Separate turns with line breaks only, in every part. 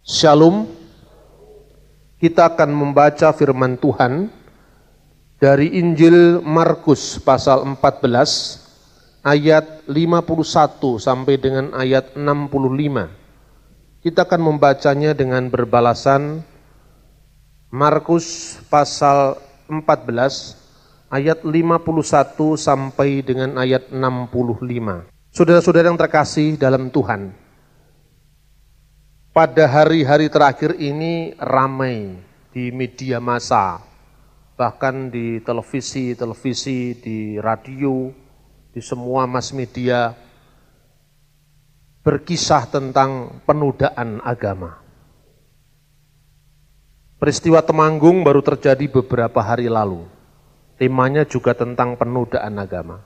Shalom, kita akan membaca firman Tuhan dari Injil Markus pasal 14 ayat 51 sampai dengan ayat 65. Kita akan membacanya dengan berbalasan Markus pasal 14 ayat 51 sampai dengan ayat 65. Saudara-saudara yang terkasih dalam Tuhan, pada hari-hari terakhir ini ramai di media massa, bahkan di televisi, di radio, di semua mass media, berkisah tentang penodaan agama. Peristiwa Temanggung baru terjadi beberapa hari lalu. Temanya juga tentang penodaan agama.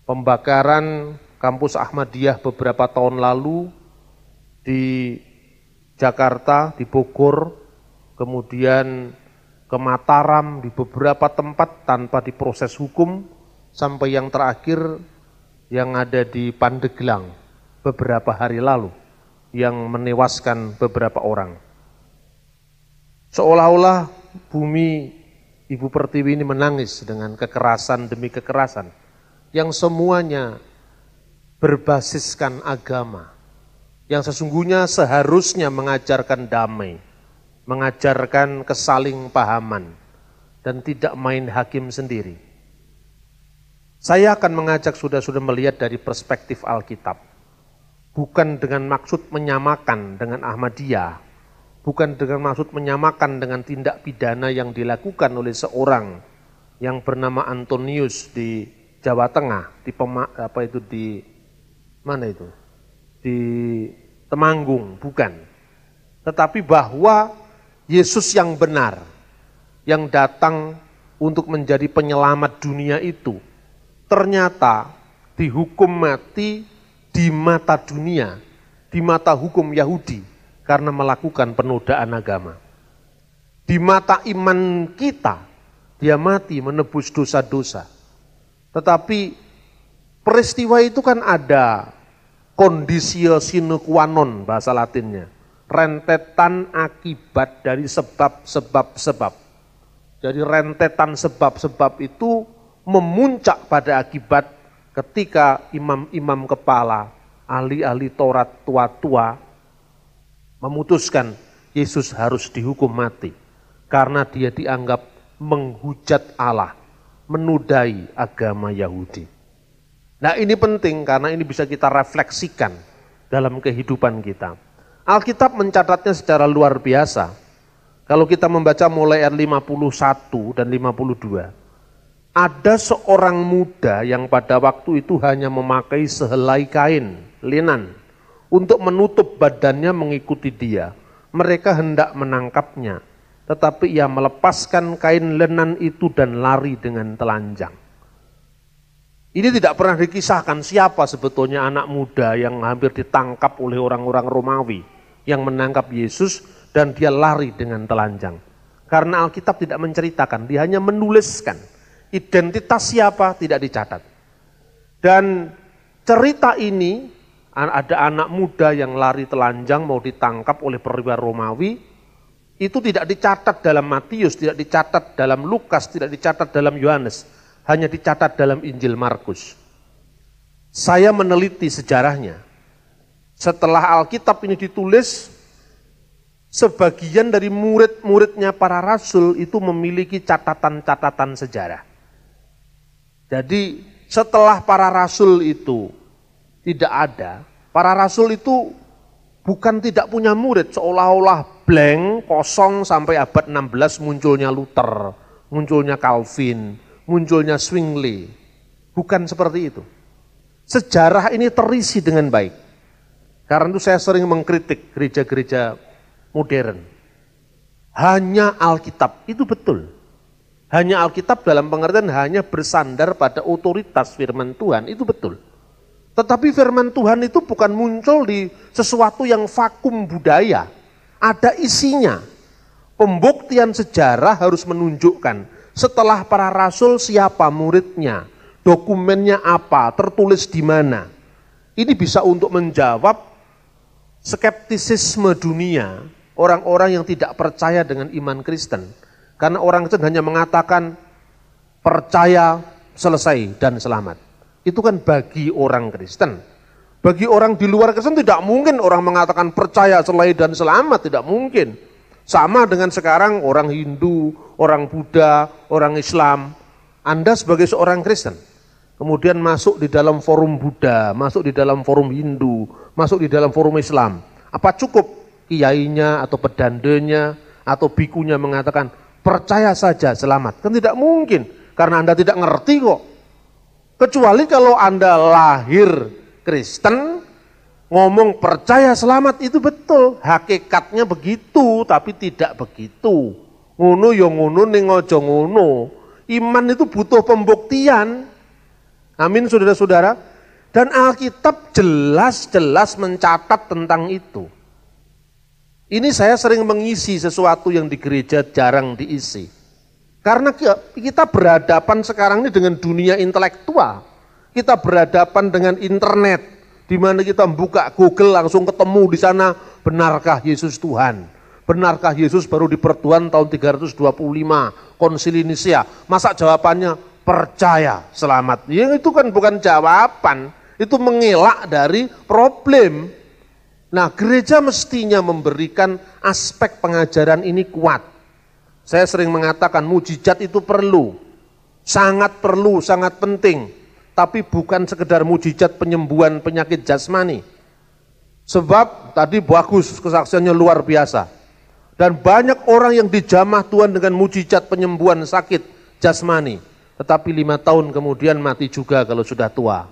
Pembakaran kampus Ahmadiyah beberapa tahun lalu di Jakarta, di Bogor, kemudian ke Mataram, di beberapa tempat tanpa diproses hukum, sampai yang terakhir yang ada di Pandeglang beberapa hari lalu, yang menewaskan beberapa orang. Seolah-olah bumi Ibu Pertiwi ini menangis dengan kekerasan demi kekerasan, yang semuanya berbasiskan agama, yang sesungguhnya seharusnya mengajarkan damai, mengajarkan kesaling pahaman, dan tidak main hakim sendiri. Saya akan mengajak saudara-saudara melihat dari perspektif Alkitab, bukan dengan maksud menyamakan dengan Ahmadiyah, bukan dengan maksud menyamakan dengan tindak pidana yang dilakukan oleh seorang yang bernama Antonius di Jawa Tengah, di Temanggung, bukan. Tetapi bahwa Yesus yang benar, yang datang untuk menjadi penyelamat dunia itu, ternyata dihukum mati di mata dunia, di mata hukum Yahudi, karena melakukan penodaan agama. Di mata iman kita, dia mati menebus dosa-dosa. Tetapi peristiwa itu kan ada conditio sine qua non bahasa Latinnya, rentetan akibat dari sebab-sebab. Jadi rentetan sebab-sebab itu memuncak pada akibat ketika imam-imam kepala, ahli-ahli Taurat tua-tua memutuskan Yesus harus dihukum mati karena dia dianggap menghujat Allah, menodai agama Yahudi. Nah, ini penting karena ini bisa kita refleksikan dalam kehidupan kita. Alkitab mencatatnya secara luar biasa. Kalau kita membaca mulai ayat 51 dan 52, ada seorang muda yang pada waktu itu hanya memakai sehelai kain, linan, untuk menutup badannya mengikuti dia. Mereka hendak menangkapnya, tetapi ia melepaskan kain lenan itu dan lari dengan telanjang. Ini tidak pernah dikisahkan siapa sebetulnya anak muda yang hampir ditangkap oleh orang-orang Romawi yang menangkap Yesus dan dia lari dengan telanjang. Karena Alkitab tidak menceritakan, dia hanya menuliskan. Identitas siapa tidak dicatat. Dan cerita ini, ada anak muda yang lari telanjang mau ditangkap oleh perwira Romawi, itu tidak dicatat dalam Matius, tidak dicatat dalam Lukas, tidak dicatat dalam Yohanes. Hanya dicatat dalam Injil Markus. Saya meneliti sejarahnya. Setelah Alkitab ini ditulis, sebagian dari murid-muridnya para rasul itu memiliki catatan-catatan sejarah. Jadi setelah para rasul itu tidak ada, para rasul itu bukan tidak punya murid, seolah-olah blank, kosong sampai abad 16 munculnya Luther, munculnya Calvin, munculnya Zwingli. Bukan seperti itu. Sejarah ini terisi dengan baik. Karena itu saya sering mengkritik gereja-gereja modern. Hanya Alkitab, itu betul. Hanya Alkitab dalam pengertian hanya bersandar pada otoritas firman Tuhan, itu betul. Tetapi firman Tuhan itu bukan muncul di sesuatu yang vakum budaya. Ada isinya. Pembuktian sejarah harus menunjukkan setelah para rasul siapa muridnya, dokumennya apa, tertulis di mana. Ini bisa untuk menjawab skeptisisme dunia, orang-orang yang tidak percaya dengan iman Kristen. Karena orang Kristen hanya mengatakan percaya, selesai, dan selamat. Itu kan bagi orang Kristen. Bagi orang di luar Kristen tidak mungkin orang mengatakan percaya, selesai, dan selamat, tidak mungkin. Sama dengan sekarang orang Hindu, orang Buddha, orang Islam. Anda sebagai seorang Kristen, kemudian masuk di dalam forum Buddha, masuk di dalam forum Hindu, masuk di dalam forum Islam. Apa cukup kiainya atau pedandenya atau bikunya mengatakan percaya saja selamat? Kan tidak mungkin, karena Anda tidak ngerti kok. Kecuali kalau Anda lahir Kristen, ngomong percaya selamat itu betul, hakikatnya begitu, tapi tidak begitu. Ngono ya ngono ning aja ngono. Iman itu butuh pembuktian. Amin saudara-saudara. Dan Alkitab jelas-jelas mencatat tentang itu. Ini saya sering mengisi sesuatu yang di gereja jarang diisi. Karena kita berhadapan sekarang ini dengan dunia intelektual. Kita berhadapan dengan internet, di mana kita membuka Google langsung ketemu di sana, benarkah Yesus Tuhan? Benarkah Yesus baru dipertuan tahun 325, Konsili Nicea? Masa jawabannya percaya selamat? Ya itu kan bukan jawaban, itu mengelak dari problem. Nah, gereja mestinya memberikan aspek pengajaran ini kuat. Saya sering mengatakan mujizat itu perlu, sangat penting. Tapi bukan sekedar mujizat penyembuhan penyakit jasmani. Sebab tadi bagus kesaksiannya luar biasa. Dan banyak orang yang dijamah Tuhan dengan mujizat penyembuhan sakit jasmani. Tetapi 5 tahun kemudian mati juga kalau sudah tua.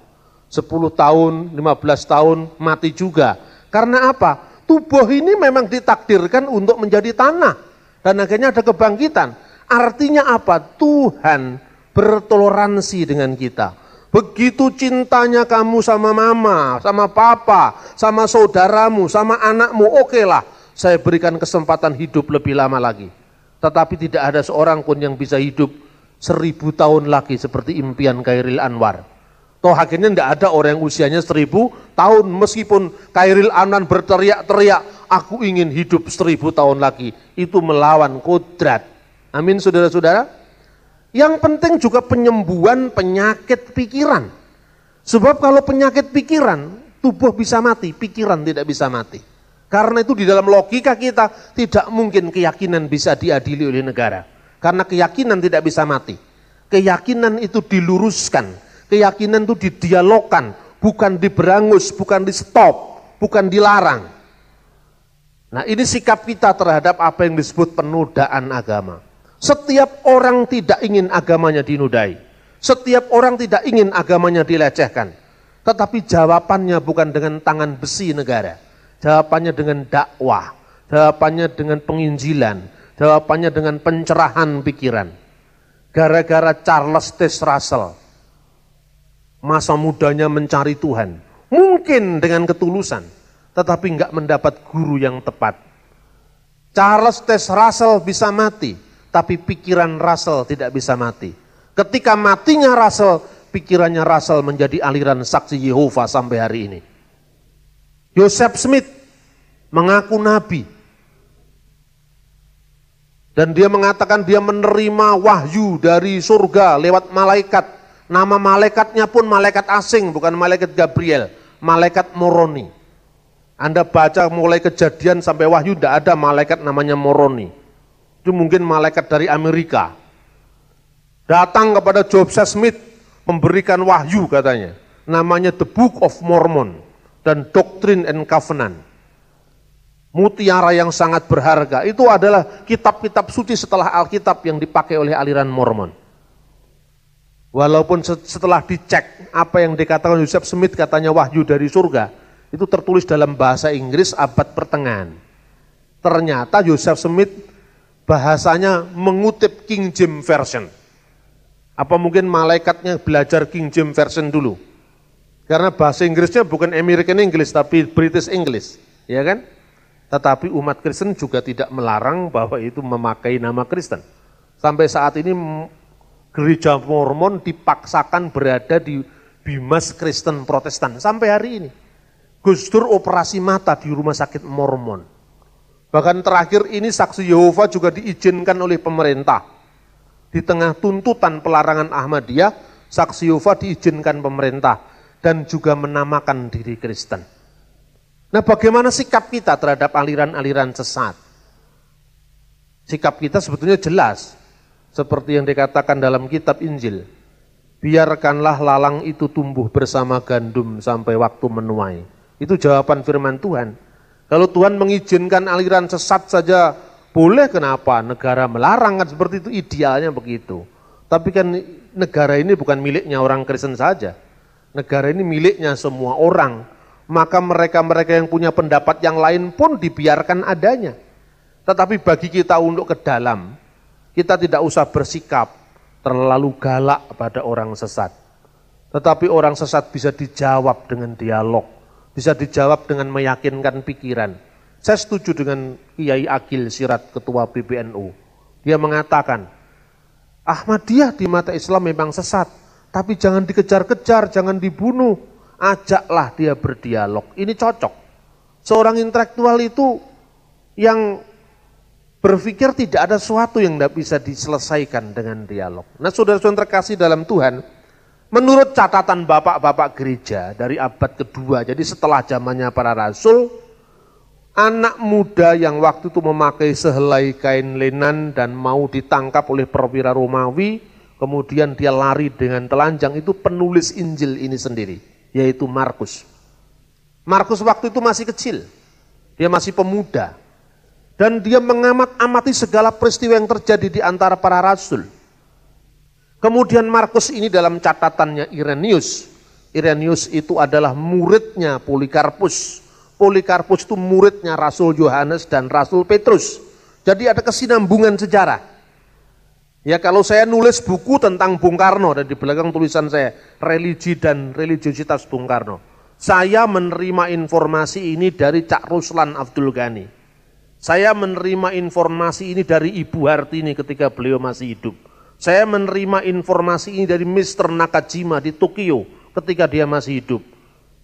10 tahun, 15 tahun mati juga. Karena apa? Tubuh ini memang ditakdirkan untuk menjadi tanah. Dan akhirnya ada kebangkitan. Artinya apa? Tuhan bertoleransi dengan kita. Begitu cintanya kamu sama mama, sama papa, sama saudaramu, sama anakmu, okelah, saya berikan kesempatan hidup lebih lama lagi. Tetapi tidak ada seorang pun yang bisa hidup 1000 tahun lagi seperti impian Khairil Anwar. Toh akhirnya tidak ada orang yang usianya 1000 tahun, meskipun Khairil Anwar berteriak-teriak, aku ingin hidup 1000 tahun lagi. Itu melawan kodrat. Amin saudara-saudara. Yang penting juga penyembuhan penyakit pikiran. Sebab kalau penyakit pikiran, tubuh bisa mati, pikiran tidak bisa mati. Karena itu di dalam logika kita tidak mungkin keyakinan bisa diadili oleh negara. Karena keyakinan tidak bisa mati. Keyakinan itu diluruskan, keyakinan itu didialogkan, bukan diberangus, bukan di stop, bukan dilarang. Nah, ini sikap kita terhadap apa yang disebut penodaan agama. Setiap orang tidak ingin agamanya dinodai. Setiap orang tidak ingin agamanya dilecehkan. Tetapi jawabannya bukan dengan tangan besi negara. Jawabannya dengan dakwah. Jawabannya dengan penginjilan. Jawabannya dengan pencerahan pikiran. Gara-gara Charles Taze Russell, masa mudanya mencari Tuhan. Mungkin dengan ketulusan. Tetapi enggak mendapat guru yang tepat. Charles Taze Russell bisa mati. Tapi pikiran Russell tidak bisa mati. Ketika matinya Russell, pikirannya Russell menjadi aliran saksi Yehova sampai hari ini. Joseph Smith mengaku nabi. Dan dia mengatakan dia menerima wahyu dari surga lewat malaikat. Nama malaikatnya pun malaikat asing, bukan malaikat Gabriel, malaikat Moroni. Anda baca mulai Kejadian sampai Wahyu, tidak ada malaikat namanya Moroni. Itu mungkin malaikat dari Amerika. Datang kepada Joseph Smith, memberikan wahyu katanya. Namanya The Book of Mormon dan Doctrine and Covenant. Mutiara yang sangat berharga. Itu adalah kitab-kitab suci setelah Alkitab yang dipakai oleh aliran Mormon. Walaupun setelah dicek apa yang dikatakan Joseph Smith katanya wahyu dari surga, itu tertulis dalam bahasa Inggris abad pertengahan. Ternyata Joseph Smith bahasanya mengutip King James Version. Apa mungkin malaikatnya belajar King James Version dulu? Karena bahasa Inggrisnya bukan American English tapi British English, ya kan? Tetapi umat Kristen juga tidak melarang bahwa itu memakai nama Kristen. Sampai saat ini gereja Mormon dipaksakan berada di bimas Kristen Protestan sampai hari ini. Gus Dur operasi mata di rumah sakit Mormon. Bahkan terakhir ini saksi Yehova juga diizinkan oleh pemerintah. Di tengah tuntutan pelarangan Ahmadiyah, saksi Yehova diizinkan pemerintah dan juga menamakan diri Kristen. Nah, bagaimana sikap kita terhadap aliran-aliran sesat? Sikap kita sebetulnya jelas, seperti yang dikatakan dalam kitab Injil. Biarkanlah lalang itu tumbuh bersama gandum sampai waktu menuai. Itu jawaban firman Tuhan. Kalau Tuhan mengizinkan aliran sesat saja boleh, kenapa negara melarang? Kan seperti itu idealnya begitu. Tapi kan negara ini bukan miliknya orang Kristen saja. Negara ini miliknya semua orang. Maka mereka-mereka yang punya pendapat yang lain pun dibiarkan adanya. Tetapi bagi kita untuk ke dalam, kita tidak usah bersikap terlalu galak pada orang sesat. Tetapi orang sesat bisa dijawab dengan dialog. Bisa dijawab dengan meyakinkan pikiran. Saya setuju dengan Kiai Agil Sirat, Ketua PBNU. Dia mengatakan, Ahmadiyah di mata Islam memang sesat, tapi jangan dikejar-kejar, jangan dibunuh. Ajaklah dia berdialog. Ini cocok. Seorang intelektual itu yang berpikir tidak ada sesuatu yang tidak bisa diselesaikan dengan dialog. Nah, saudara-saudara terkasih dalam Tuhan, menurut catatan bapak-bapak gereja dari abad kedua, jadi setelah zamannya para rasul, anak muda yang waktu itu memakai sehelai kain lenan dan mau ditangkap oleh perwira Romawi, kemudian dia lari dengan telanjang, itu penulis Injil ini sendiri, yaitu Markus. Markus waktu itu masih kecil, dia masih pemuda, dan dia mengamati segala peristiwa yang terjadi di antara para rasul. Kemudian Markus ini dalam catatannya Irenaeus. Irenaeus itu adalah muridnya Polikarpus. Polikarpus itu muridnya Rasul Yohanes dan Rasul Petrus. Jadi ada kesinambungan sejarah. Ya, kalau saya nulis buku tentang Bung Karno, dan di belakang tulisan saya, religi dan religiositas Bung Karno. Saya menerima informasi ini dari Cak Ruslan Abdul Ghani. Saya menerima informasi ini dari Ibu Hartini ketika beliau masih hidup. Saya menerima informasi ini dari Mr. Nakajima di Tokyo ketika dia masih hidup.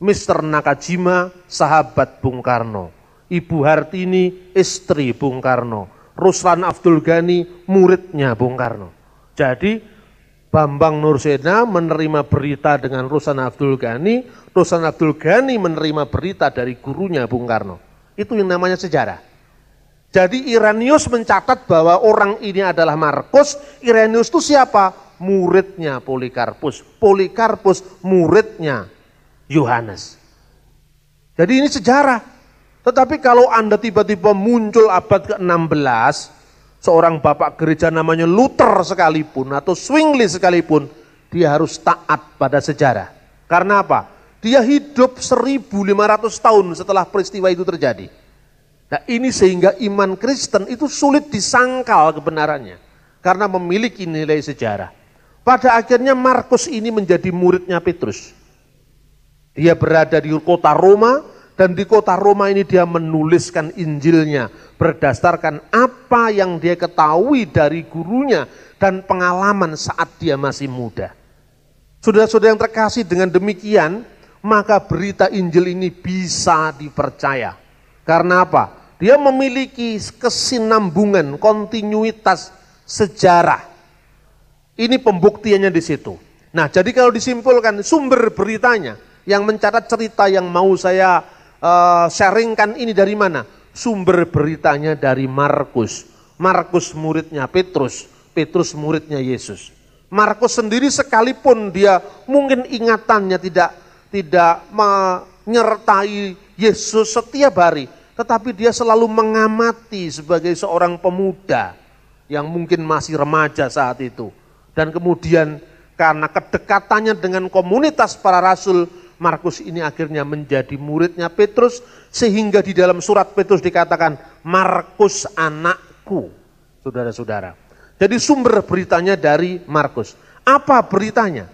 Mr. Nakajima sahabat Bung Karno. Ibu Hartini istri Bung Karno. Ruslan Abdul Ghani muridnya Bung Karno. Jadi Bambang Nursena menerima berita dengan Ruslan Abdul Ghani. Ruslan Abdul Ghani menerima berita dari gurunya Bung Karno. Itu yang namanya sejarah. Jadi Irenaeus mencatat bahwa orang ini adalah Markus. Irenaeus itu siapa? Muridnya Polikarpus. Polikarpus muridnya Yohanes. Jadi ini sejarah. Tetapi kalau Anda tiba-tiba muncul abad ke-16, seorang bapak gereja namanya Luther sekalipun atau Zwingli sekalipun, dia harus taat pada sejarah. Karena apa? Dia hidup 1500 tahun setelah peristiwa itu terjadi. Nah, ini sehingga iman Kristen itu sulit disangkal kebenarannya karena memiliki nilai sejarah. Pada akhirnya Markus ini menjadi muridnya Petrus. Dia berada di kota Roma, dan di kota Roma ini dia menuliskan Injilnya berdasarkan apa yang dia ketahui dari gurunya dan pengalaman saat dia masih muda. Saudara-saudara yang terkasih, dengan demikian maka berita Injil ini bisa dipercaya. Karena apa? Dia memiliki kesinambungan, kontinuitas sejarah. Ini pembuktiannya di situ. Nah, jadi kalau disimpulkan sumber beritanya, yang mencatat cerita yang mau saya sharingkan ini dari mana? Sumber beritanya dari Markus. Markus muridnya Petrus, Petrus muridnya Yesus. Markus sendiri sekalipun dia mungkin ingatannya tidak menyertai Yesus setiap hari, tetapi dia selalu mengamati sebagai seorang pemuda yang mungkin masih remaja saat itu. Dan kemudian karena kedekatannya dengan komunitas para rasul, Markus ini akhirnya menjadi muridnya Petrus, sehingga di dalam surat Petrus dikatakan, Markus anakku, saudara-saudara. Jadi sumber beritanya dari Markus. Apa beritanya?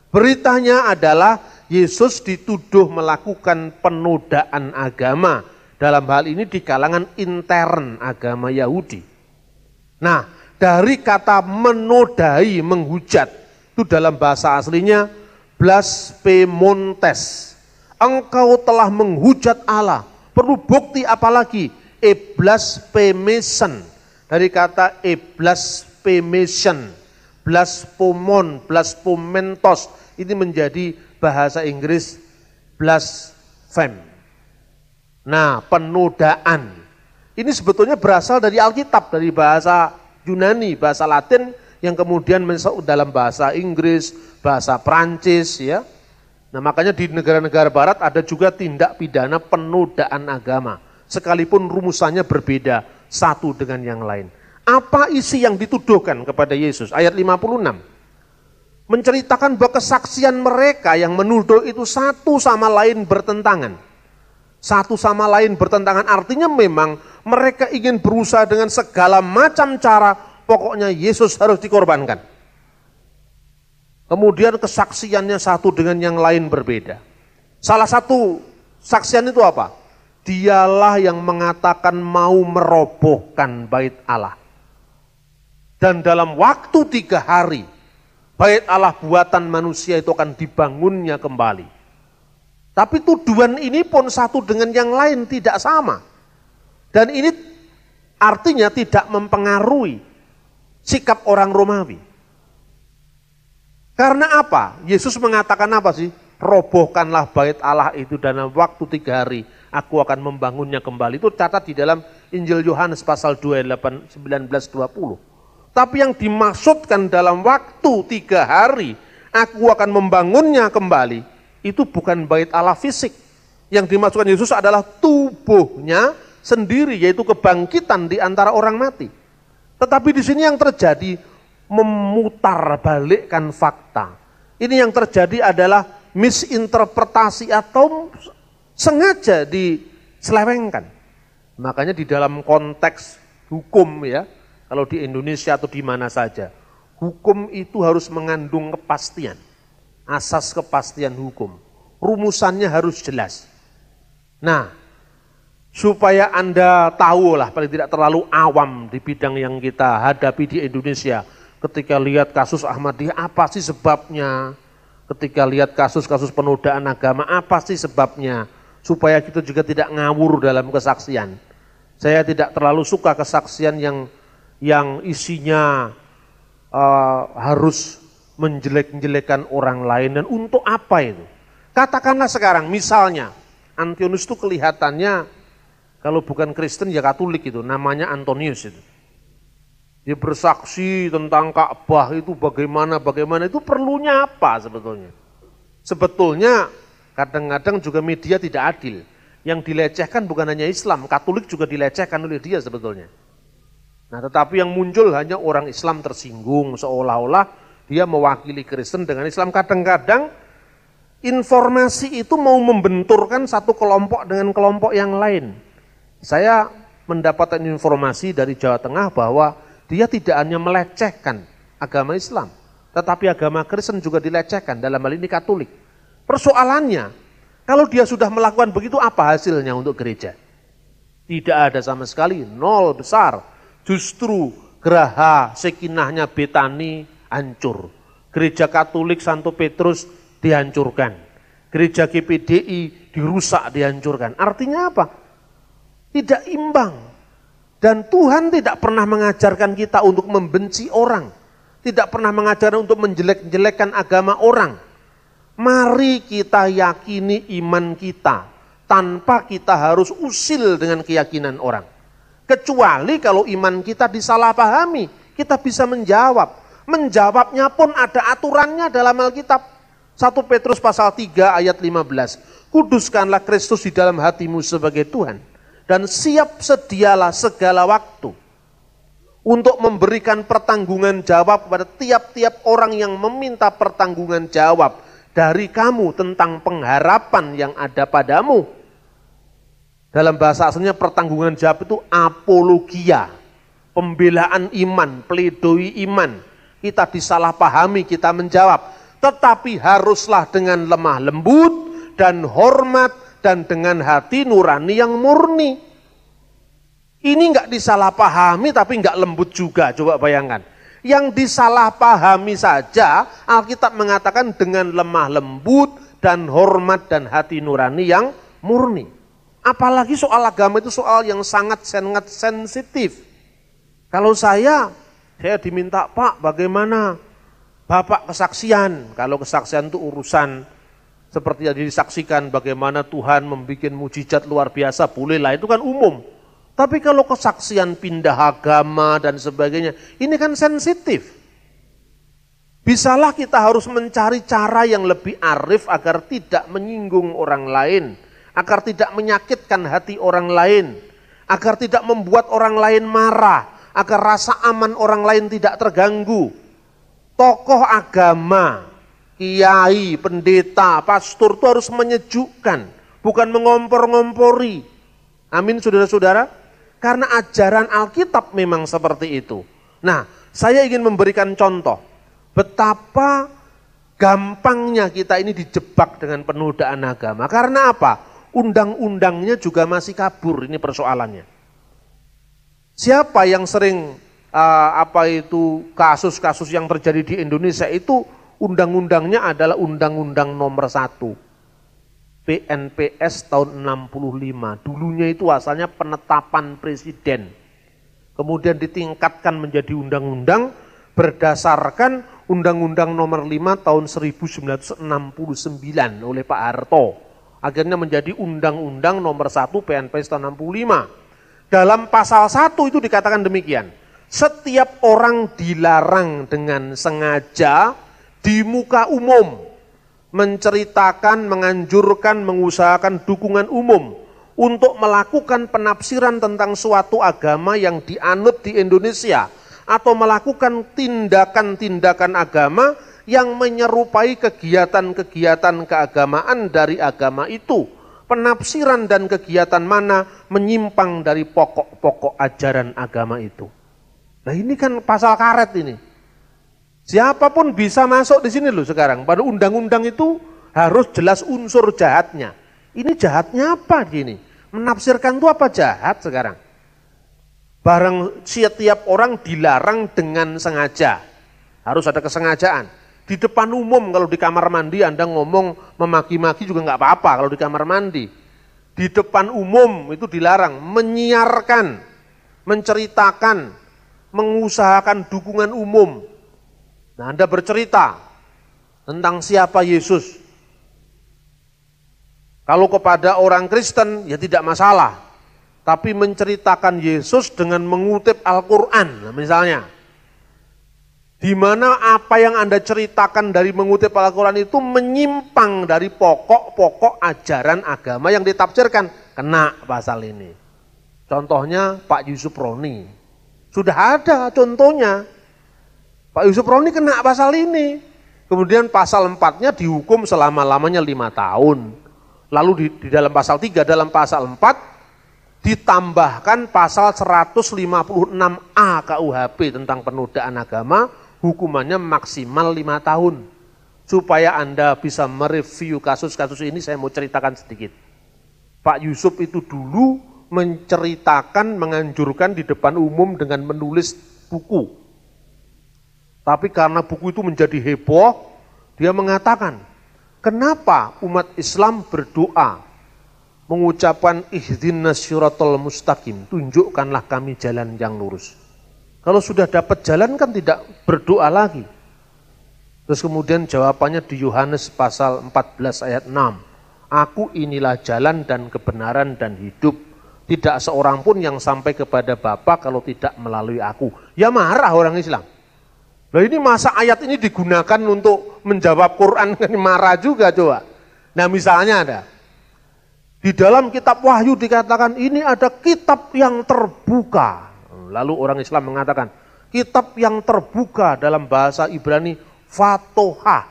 Beritanya adalah Yesus dituduh melakukan penodaan agama. Dalam hal ini di kalangan intern agama Yahudi. Nah, dari kata menodai, menghujat, itu dalam bahasa aslinya blaspemontes. engkau telah menghujat Allah. Perlu bukti apalagi? Blasphemation. Dari kata blasphemation, blasphemon, blasphementos. Ini menjadi bahasa Inggris blaspheme. Nah, penodaan. Ini sebetulnya berasal dari Alkitab, dari bahasa Yunani, bahasa Latin yang kemudian masuk dalam bahasa Inggris, bahasa Prancis ya. Nah, makanya di negara-negara barat ada juga tindak pidana penodaan agama. Sekalipun rumusannya berbeda satu dengan yang lain. Apa isi yang dituduhkan kepada Yesus? Ayat 56. Menceritakan bahwa kesaksian mereka yang menuduh itu satu sama lain bertentangan. Satu sama lain bertentangan artinya memang mereka ingin berusaha dengan segala macam cara, pokoknya Yesus harus dikorbankan. Kemudian kesaksiannya satu dengan yang lain berbeda. Salah satu saksian itu apa? Dialah yang mengatakan mau merobohkan bait Allah. Dan dalam waktu 3 hari, bait Allah buatan manusia itu akan dibangunnya kembali. Tapi tuduhan ini pun satu dengan yang lain tidak sama. Dan ini artinya tidak mempengaruhi sikap orang Romawi. Karena apa? Yesus mengatakan apa sih? Robohkanlah bait Allah itu dalam waktu 3 hari. Aku akan membangunnya kembali. Itu catat di dalam Injil Yohanes pasal 28, 19-20. Tapi yang dimaksudkan dalam waktu 3 hari, aku akan membangunnya kembali. Itu bukan bait Allah fisik. Yang dimaksudkan Yesus adalah tubuhnya sendiri, yaitu kebangkitan di antara orang mati. Tetapi di sini yang terjadi memutarbalikkan fakta. Ini yang terjadi adalah misinterpretasi atau sengaja diselewengkan. Makanya di dalam konteks hukum ya, kalau di Indonesia atau di mana saja, hukum itu harus mengandung kepastian. Asas kepastian hukum. Rumusannya harus jelas. Nah, supaya Anda tahu lah, paling tidak terlalu awam di bidang yang kita hadapi di Indonesia. Ketika lihat kasus Ahmadiyah, apa sih sebabnya? Ketika lihat kasus-kasus penodaan agama, apa sih sebabnya? Supaya kita juga tidak ngawur dalam kesaksian. Saya tidak terlalu suka kesaksian yang isinya harus menjelek-jelekan orang lain. Dan untuk apa itu? Katakanlah sekarang, misalnya, Antonius itu kelihatannya, kalau bukan Kristen ya Katolik itu, namanya Antonius itu. Dia bersaksi tentang Ka'bah itu bagaimana itu perlunya apa sebetulnya? Sebetulnya kadang-kadang juga media tidak adil. Yang dilecehkan bukan hanya Islam, Katolik juga dilecehkan oleh dia sebetulnya. Nah, tetapi yang muncul hanya orang Islam tersinggung, seolah-olah dia mewakili Kristen dengan Islam. Kadang-kadang informasi itu mau membenturkan satu kelompok dengan kelompok yang lain. Saya mendapatkan informasi dari Jawa Tengah bahwa dia tidak hanya melecehkan agama Islam, tetapi agama Kristen juga dilecehkan, dalam hal ini Katolik. Persoalannya, kalau dia sudah melakukan begitu, apa hasilnya untuk gereja? Tidak ada sama sekali, nol besar. Justru geraha sekinahnya Betani hancur. Gereja Katolik Santo Petrus dihancurkan. Gereja GPDI dirusak, dihancurkan. Artinya apa? Tidak imbang. Dan Tuhan tidak pernah mengajarkan kita untuk membenci orang. Tidak pernah mengajarkan untuk menjelek-jelekkan agama orang. Mari kita yakini iman kita, tanpa kita harus usil dengan keyakinan orang. Kecuali kalau iman kita disalahpahami, kita bisa menjawab. Menjawabnya pun ada aturannya dalam Alkitab. 1 Petrus pasal 3 ayat 15. Kuduskanlah Kristus di dalam hatimu sebagai Tuhan. Dan siap sedialah segala waktu untuk memberikan pertanggungan jawab kepada tiap-tiap orang yang meminta pertanggungan jawab dari kamu tentang pengharapan yang ada padamu. Dalam bahasa aslinya pertanggungan jawab itu apologia, pembelaan iman, pledoi iman. Kita disalahpahami, kita menjawab. Tetapi haruslah dengan lemah lembut dan hormat dan dengan hati nurani yang murni. Ini enggak disalahpahami tapi enggak lembut juga, coba bayangkan. Yang disalahpahami saja, Alkitab mengatakan dengan lemah lembut dan hormat dan hati nurani yang murni. Apalagi soal agama itu soal yang sangat-sangat sensitif. Kalau saya diminta, Pak, bagaimana Bapak kesaksian? Kalau kesaksian itu urusan seperti yang disaksikan bagaimana Tuhan membuat mujizat luar biasa, bolehlah, itu kan umum. Tapi kalau kesaksian pindah agama dan sebagainya, ini kan sensitif. Bisalah kita harus mencari cara yang lebih arif agar tidak menyinggung orang lain, agar tidak menyakitkan hati orang lain, agar tidak membuat orang lain marah, agar rasa aman orang lain tidak terganggu. Tokoh agama, kiai, pendeta, pastor itu harus menyejukkan, bukan mengompor-ngompori. Amin, saudara-saudara. Karena ajaran Alkitab memang seperti itu. Nah, saya ingin memberikan contoh betapa gampangnya kita ini dijebak dengan penodaan agama. Karena apa? Undang-undangnya juga masih kabur, ini persoalannya. Siapa yang sering kasus-kasus yang terjadi di Indonesia itu undang-undangnya adalah Undang-Undang Nomor 1 PNPS tahun 65. Dulunya itu asalnya penetapan presiden. Kemudian ditingkatkan menjadi undang-undang berdasarkan Undang-Undang Nomor 5 tahun 1969 oleh Pak Harto. Akhirnya menjadi Undang-Undang Nomor 1 PNPS tahun 65. Dalam pasal 1 itu dikatakan demikian. Setiap orang dilarang dengan sengaja di muka umum menceritakan, menganjurkan, mengusahakan dukungan umum untuk melakukan penafsiran tentang suatu agama yang dianut di Indonesia atau melakukan tindakan-tindakan agama yang menyerupai kegiatan-kegiatan keagamaan dari agama itu. Penafsiran dan kegiatan mana menyimpang dari pokok-pokok ajaran agama itu. Nah, ini kan pasal karet ini. Siapapun bisa masuk di sini loh sekarang. Pada undang-undang itu harus jelas unsur jahatnya. Ini jahatnya apa gini? Menafsirkan itu apa jahat sekarang? Barang setiap orang dilarang dengan sengaja. Harus ada kesengajaan. Di depan umum kalau di kamar mandi Anda ngomong memaki-maki juga nggak apa-apa kalau di kamar mandi. Di depan umum itu dilarang. Menyiarkan, menceritakan, mengusahakan dukungan umum. Nah, Anda bercerita tentang siapa Yesus. Kalau kepada orang Kristen ya tidak masalah. Tapi menceritakan Yesus dengan mengutip Al-Quran, nah, misalnya. Di mana apa yang Anda ceritakan dari mengutip Al-Quran itu menyimpang dari pokok-pokok ajaran agama yang ditafsirkan. Kena pasal ini. Contohnya Pak Yusuf Roni. Sudah ada contohnya. Pak Yusuf Roni kena pasal ini. Kemudian pasal 4-nya dihukum selama-lamanya 5 tahun. Lalu di dalam pasal 3, dalam pasal 4, ditambahkan pasal 156A KUHP tentang penodaan agama, hukumannya maksimal 5 tahun. Supaya Anda bisa mereview kasus-kasus ini, saya mau ceritakan sedikit. Pak Yusuf itu dulu menceritakan, menganjurkan di depan umum dengan menulis buku. Tapi karena buku itu menjadi heboh, dia mengatakan, kenapa umat Islam berdoa mengucapkan ihdinas syiratal mustaqim, tunjukkanlah kami jalan yang lurus. Kalau sudah dapat jalan kan tidak berdoa lagi. Terus kemudian jawabannya di Yohanes pasal 14 ayat 6. Aku inilah jalan dan kebenaran dan hidup. Tidak seorang pun yang sampai kepada Bapa kalau tidak melalui aku. Ya marah orang Islam. Nah, ini masa ayat ini digunakan untuk menjawab Quran, kan marah juga coba. Nah, misalnya ada. Di dalam kitab Wahyu dikatakan ini ada kitab yang terbuka. Lalu orang Islam mengatakan kitab yang terbuka dalam bahasa Ibrani Fatoha.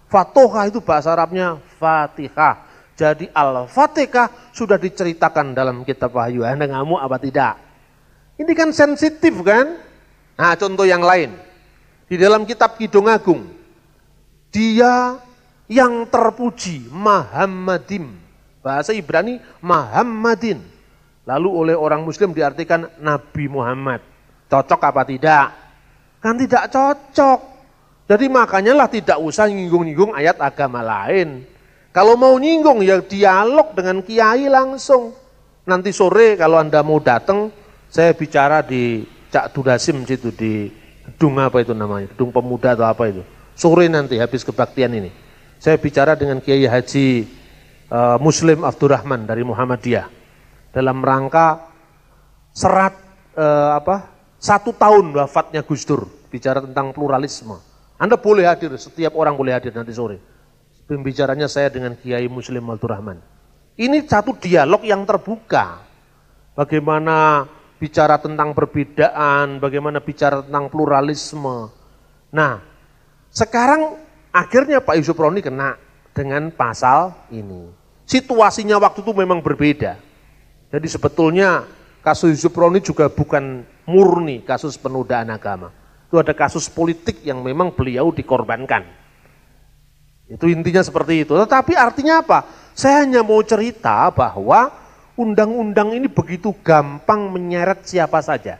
Fatoha itu bahasa Arabnya Fatihah. Jadi Al-Fatihah sudah diceritakan dalam kitab Wahyu. Anda ngamuk apa tidak? Ini kan sensitif kan? Nah, contoh yang lain. Di dalam kitab Kidung Agung. Dia yang terpuji Muhammadim. Bahasa Ibrani Muhammadin. Lalu oleh orang Muslim diartikan Nabi Muhammad. Cocok apa tidak? Kan tidak cocok. Jadi makanya lah tidak usah nyinggung-nyinggung ayat agama lain. Kalau mau nyinggung ya dialog dengan kiai langsung. Nanti sore kalau Anda mau datang, saya bicara di Cak Durasim situ, di gedung apa itu namanya, gedung pemuda atau apa itu. Sore nanti habis kebaktian ini. Saya bicara dengan Kiai Haji Muslim Abdurrahman dari Muhammadiyah. Dalam rangka 1 tahun wafatnya Gus Dur, bicara tentang pluralisme. Anda boleh hadir, setiap orang boleh hadir nanti sore. Pembicaranya saya dengan Kiai Muslim Abdurrahman. Ini satu dialog yang terbuka. Bagaimana bicara tentang perbedaan, bagaimana bicara tentang pluralisme. Nah, sekarang akhirnya Pak Yusuf Roni kena dengan pasal ini. Situasinya waktu itu memang berbeda. Jadi sebetulnya kasus Yusuf Roni juga bukan murni kasus penodaan agama. Itu ada kasus politik yang memang beliau dikorbankan. Itu intinya seperti itu. Tetapi artinya apa? Saya hanya mau cerita bahwa undang-undang ini begitu gampang menyeret siapa saja.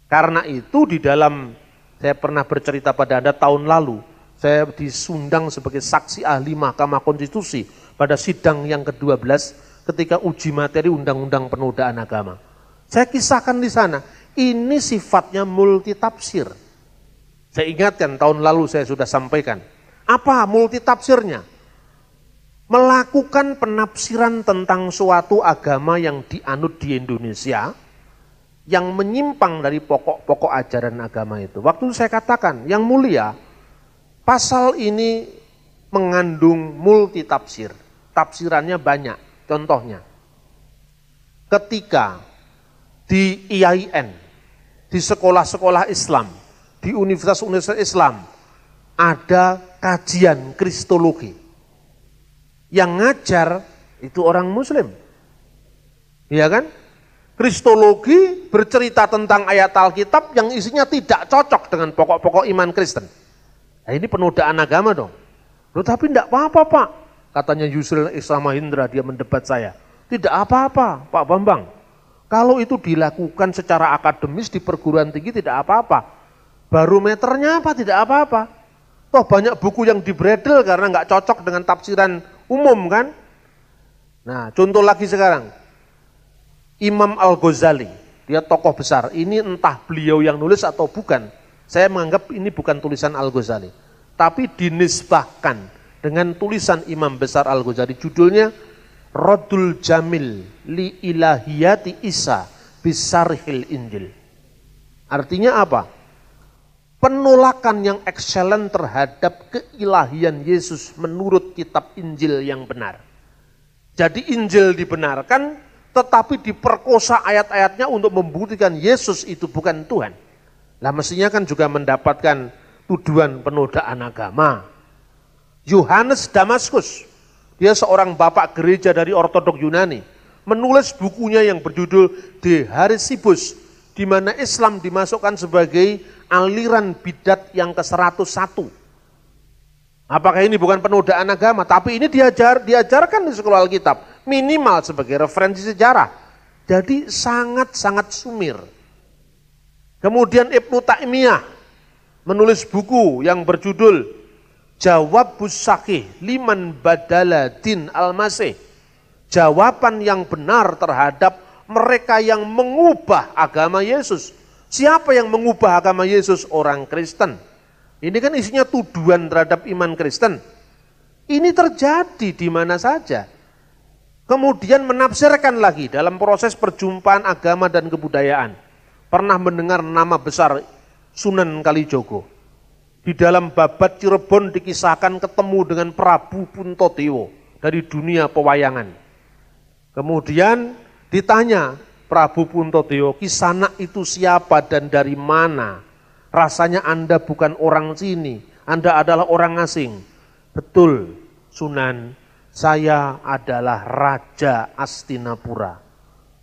Karena itu di dalam, saya pernah bercerita pada Anda tahun lalu, saya disundang sebagai saksi ahli Mahkamah Konstitusi pada sidang yang ke-12 ketika uji materi undang-undang penodaan agama. Saya kisahkan di sana, ini sifatnya multitafsir. Saya ingatkan tahun lalu saya sudah sampaikan. Apa multitafsirnya? Melakukan penafsiran tentang suatu agama yang dianut di Indonesia yang menyimpang dari pokok-pokok ajaran agama itu. Waktu saya katakan, yang mulia, pasal ini mengandung multitafsir. Tafsirannya banyak. Contohnya, ketika di IAIN, di sekolah-sekolah Islam, di universitas-universitas Islam, ada kajian kristologi. Yang ngajar itu orang Muslim. Iya kan? Kristologi bercerita tentang ayat Alkitab yang isinya tidak cocok dengan pokok-pokok iman Kristen. Nah, ini penodaan agama dong. Loh, tapi tidak apa-apa Pak. Katanya Yusril Islam Mahendra, dia mendebat saya. Tidak apa-apa Pak Bambang. Kalau itu dilakukan secara akademis di perguruan tinggi tidak apa-apa. Barometernya apa? Tidak apa-apa. Toh banyak buku yang dibredel karena nggak cocok dengan tafsiran umum kan. Nah contoh lagi sekarang, Imam Al-Ghazali, dia tokoh besar, ini entah beliau yang nulis atau bukan, saya menganggap ini bukan tulisan Al-Ghazali, tapi dinisbahkan dengan tulisan Imam besar Al-Ghazali, judulnya Raddul Jamil li Ilahiyati Isa Bisarhil Injil. Artinya apa? Penolakan yang excellent terhadap keilahian Yesus menurut kitab Injil yang benar. Jadi Injil dibenarkan, tetapi diperkosa ayat-ayatnya untuk membuktikan Yesus itu bukan Tuhan. Lah mestinya kan juga mendapatkan tuduhan penodaan agama. Yohanes Damaskus, dia seorang bapak gereja dari Ortodok Yunani, menulis bukunya yang berjudul De Harisibus, di mana Islam dimasukkan sebagai aliran bidat yang ke-101. Apakah ini bukan penodaan agama? Tapi ini diajarkan di sekolah Alkitab, minimal sebagai referensi sejarah. Jadi sangat-sangat sumir. Kemudian Ibnu Taimiyah menulis buku yang berjudul Jawabus Sahih Liman Badala Din Al-Masih. Jawaban yang benar terhadap mereka yang mengubah agama Yesus. Siapa yang mengubah agama Yesus? Orang Kristen. Ini kan isinya tuduhan terhadap iman Kristen. Ini terjadi di mana saja. Kemudian menafsirkan lagi dalam proses perjumpaan agama dan kebudayaan. Pernah mendengar nama besar Sunan Kalijogo. Di dalam Babat Cirebon dikisahkan ketemu dengan Prabu Puntadewa dari dunia pewayangan. Kemudian ditanya Prabu Puntadewa, Kisanak itu siapa dan dari mana? Rasanya Anda bukan orang sini, Anda adalah orang asing. Betul, Sunan, saya adalah Raja Astinapura,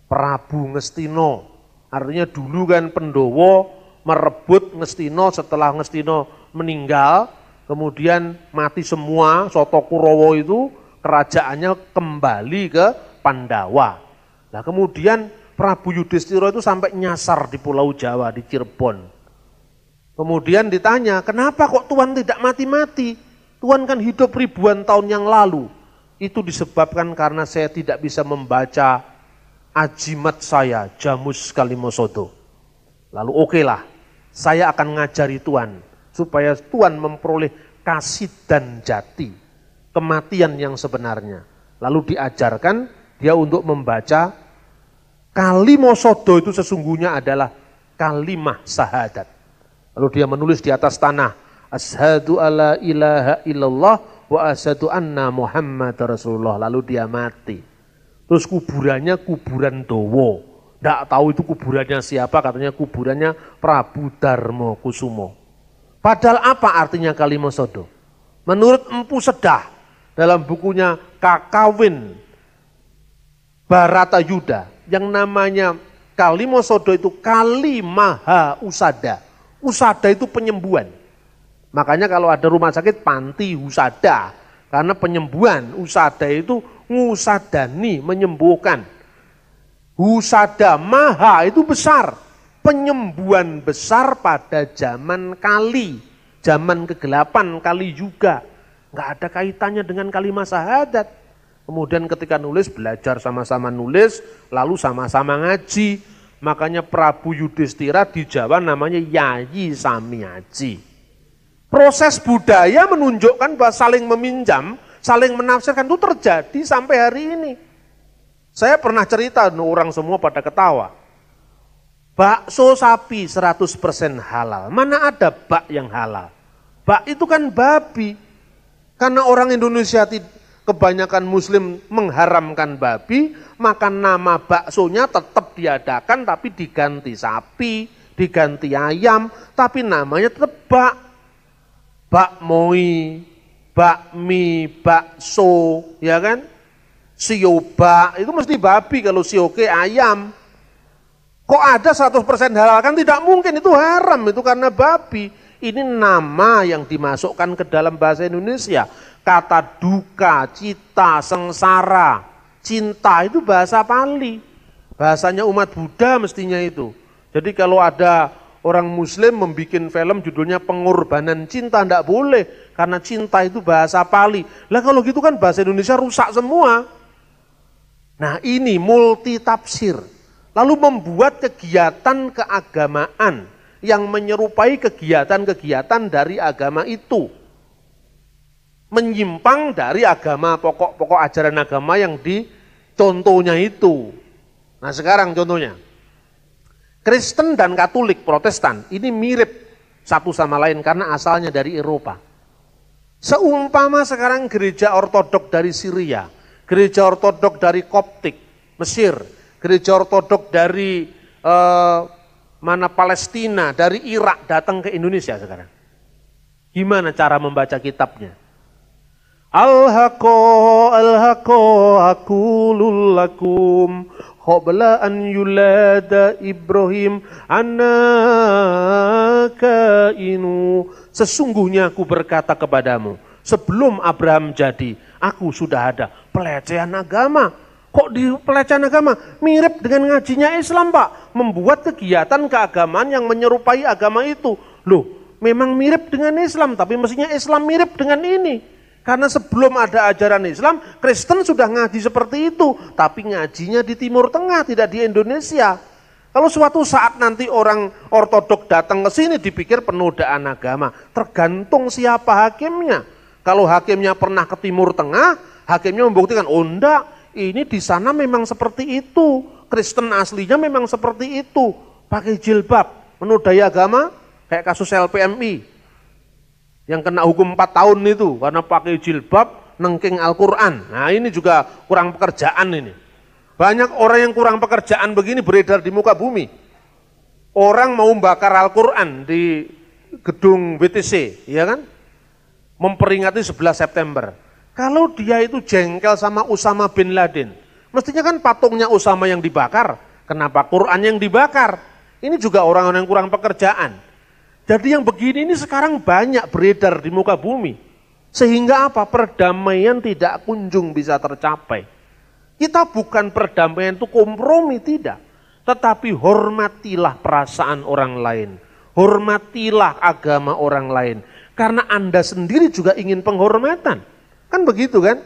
Prabu Ngestino. Artinya dulu kan Pendowo merebut Ngestino, setelah Ngestino meninggal, kemudian mati semua, Soto Kurowo itu kerajaannya kembali ke Pandawa. Nah kemudian Prabu Yudhistira itu sampai nyasar di Pulau Jawa, di Cirebon. Kemudian ditanya, kenapa kok Tuhan tidak mati-mati? Tuhan kan hidup ribuan tahun yang lalu. itu disebabkan karena saya tidak bisa membaca ajimat saya, Jamus Kalimosodo. Lalu oke lah, saya akan ngajari Tuhan, supaya Tuhan memperoleh kasih dan jati, kematian yang sebenarnya. Lalu diajarkan dia untuk membaca Kalimosodo itu sesungguhnya adalah kalimah syahadat. Lalu dia menulis di atas tanah, Asyhadu alla ilaha illallah wa asyhadu anna Muhammad Rasulullah. Lalu dia mati. Terus kuburannya kuburan Dowo. Tidak tahu itu kuburannya siapa, katanya kuburannya Prabu Darmo Kusumo. Padahal apa artinya Kalimosodo? Menurut Empu Sedah, dalam bukunya Kakawin Barata Yuda, yang namanya Kalimosodo itu Kalimaha Usada. Usada itu penyembuhan. Makanya kalau ada rumah sakit panti usada, karena penyembuhan. Usada itu ngusadani, menyembuhkan. Husada maha itu besar, penyembuhan besar pada zaman Kali, zaman kegelapan Kali juga. Nggak ada kaitannya dengan kalimat syahadat. Kemudian ketika nulis, belajar sama-sama nulis, lalu sama-sama ngaji. Makanya Prabu Yudhistira di Jawa namanya Yayi Samiaji. Proses budaya menunjukkan bahwa saling meminjam, saling menafsirkan itu terjadi sampai hari ini. Saya pernah cerita, orang semua pada ketawa. Bakso sapi 100% halal. Mana ada bak yang halal? Bak itu kan babi. Karena orang Indonesia kebanyakan muslim mengharamkan babi, maka nama baksonya tetap diadakan tapi diganti sapi, diganti ayam, tapi namanya tetap bak. Bakmoi, bakmi, bakso, ya kan? Sioba, itu mesti babi, kalau sioke ayam. Kok ada 100% halal? Kan tidak mungkin, itu haram, itu karena babi. Ini nama yang dimasukkan ke dalam bahasa Indonesia. Kata duka, cita, sengsara, cinta itu bahasa Pali. Bahasanya umat Buddha mestinya itu. Jadi kalau ada orang muslim membuat film judulnya Pengorbanan Cinta, tidak boleh. Karena cinta itu bahasa Pali. Lah kalau gitu kan bahasa Indonesia rusak semua. Nah ini multi tafsir. Lalu membuat kegiatan keagamaan yang menyerupai kegiatan-kegiatan dari agama itu. Menyimpang dari agama, pokok-pokok ajaran agama yang dicontohnya itu. Nah sekarang contohnya. Kristen dan Katolik, Protestan, ini mirip satu sama lain karena asalnya dari Eropa. Seumpama sekarang gereja ortodok dari Syria, gereja ortodok dari Koptik, Mesir, gereja ortodok dari Palestina, dari Irak datang ke Indonesia sekarang. Gimana cara membaca kitabnya? Al-haqqa aqulul lakum qabla an yulada Ibrahim annaka inu. Sesungguhnya aku berkata kepadamu, sebelum Abraham jadi, aku sudah ada. Pelecehan agama. Kok di pelecehan agama? Mirip dengan ngajinya Islam, Pak. Membuat kegiatan keagamaan yang menyerupai agama itu. Loh, memang mirip dengan Islam, tapi mestinya Islam mirip dengan ini. Karena sebelum ada ajaran Islam, Kristen sudah ngaji seperti itu. Tapi ngajinya di Timur Tengah, tidak di Indonesia. Kalau suatu saat nanti orang ortodok datang ke sini dipikir penodaan agama. Tergantung siapa hakimnya. Kalau hakimnya pernah ke Timur Tengah, hakimnya membuktikan, oh enggak, ini di sana memang seperti itu. Kristen aslinya memang seperti itu. Pakai jilbab, menodai agama, kayak kasus LPMI. Yang kena hukum 4 tahun itu karena pakai jilbab nengking Al-Quran. Nah ini juga kurang pekerjaan ini. Banyak orang yang kurang pekerjaan begini beredar di muka bumi. Orang mau bakar Al-Quran di gedung BTC, ya kan? Memperingati 11 September. Kalau dia itu jengkel sama Usama bin Laden, mestinya kan patungnya Usama yang dibakar. Kenapa Quran yang dibakar? Ini juga orang-orang yang kurang pekerjaan. Jadi yang begini ini sekarang banyak beredar di muka bumi. Sehingga apa? Perdamaian tidak kunjung bisa tercapai. Kita bukan perdamaian itu kompromi, tidak. Tetapi hormatilah perasaan orang lain. Hormatilah agama orang lain. Karena Anda sendiri juga ingin penghormatan. Kan begitu kan?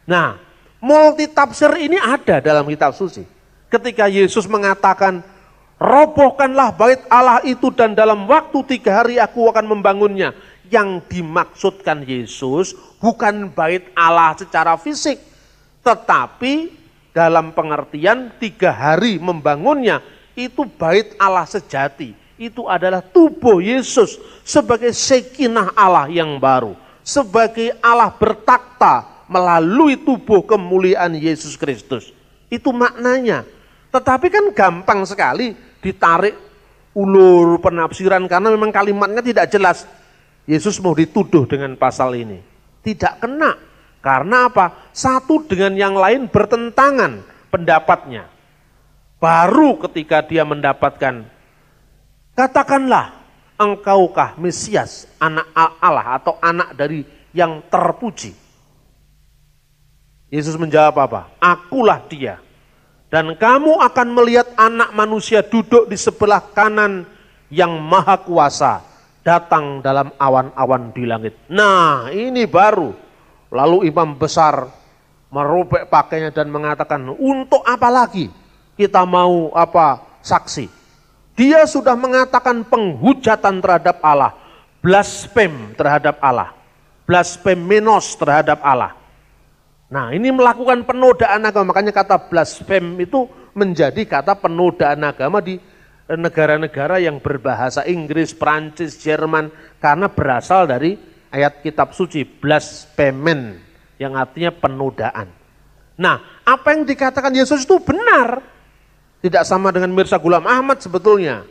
Nah, multitafsir ini ada dalam kitab suci. Ketika Yesus mengatakan, robohkanlah bait Allah itu dan dalam waktu 3 hari aku akan membangunnya. Yang dimaksudkan Yesus bukan bait Allah secara fisik, tetapi dalam pengertian 3 hari membangunnya, itu bait Allah sejati. Itu adalah tubuh Yesus sebagai Shekinah Allah yang baru. Sebagai Allah bertakhta melalui tubuh kemuliaan Yesus Kristus. Itu maknanya. Tetapi kan gampang sekali ditarik ulur penafsiran karena memang kalimatnya tidak jelas. Yesus mau dituduh dengan pasal ini. Tidak kena. Karena apa? Satu dengan yang lain bertentangan pendapatnya. Baru ketika dia mendapatkan, katakanlah engkaukah Mesias, anak Allah atau anak dari yang terpuji. Yesus menjawab apa? Akulah dia. Dan kamu akan melihat anak manusia duduk di sebelah kanan yang maha kuasa, datang dalam awan-awan di langit. Nah, ini baru. Lalu imam besar merobek pakainya dan mengatakan, untuk apa lagi kita mau saksi? Dia sudah mengatakan penghujatan terhadap Allah, blasfem terhadap Allah, blasphememos terhadap Allah. Nah, ini melakukan penodaan agama, makanya kata blasfem itu menjadi kata penodaan agama di negara-negara yang berbahasa Inggris, Prancis, Jerman, karena berasal dari ayat kitab suci, blasphemen, yang artinya penodaan. Nah, apa yang dikatakan Yesus itu benar. Tidak sama dengan Mirza Ghulam Ahmad sebetulnya.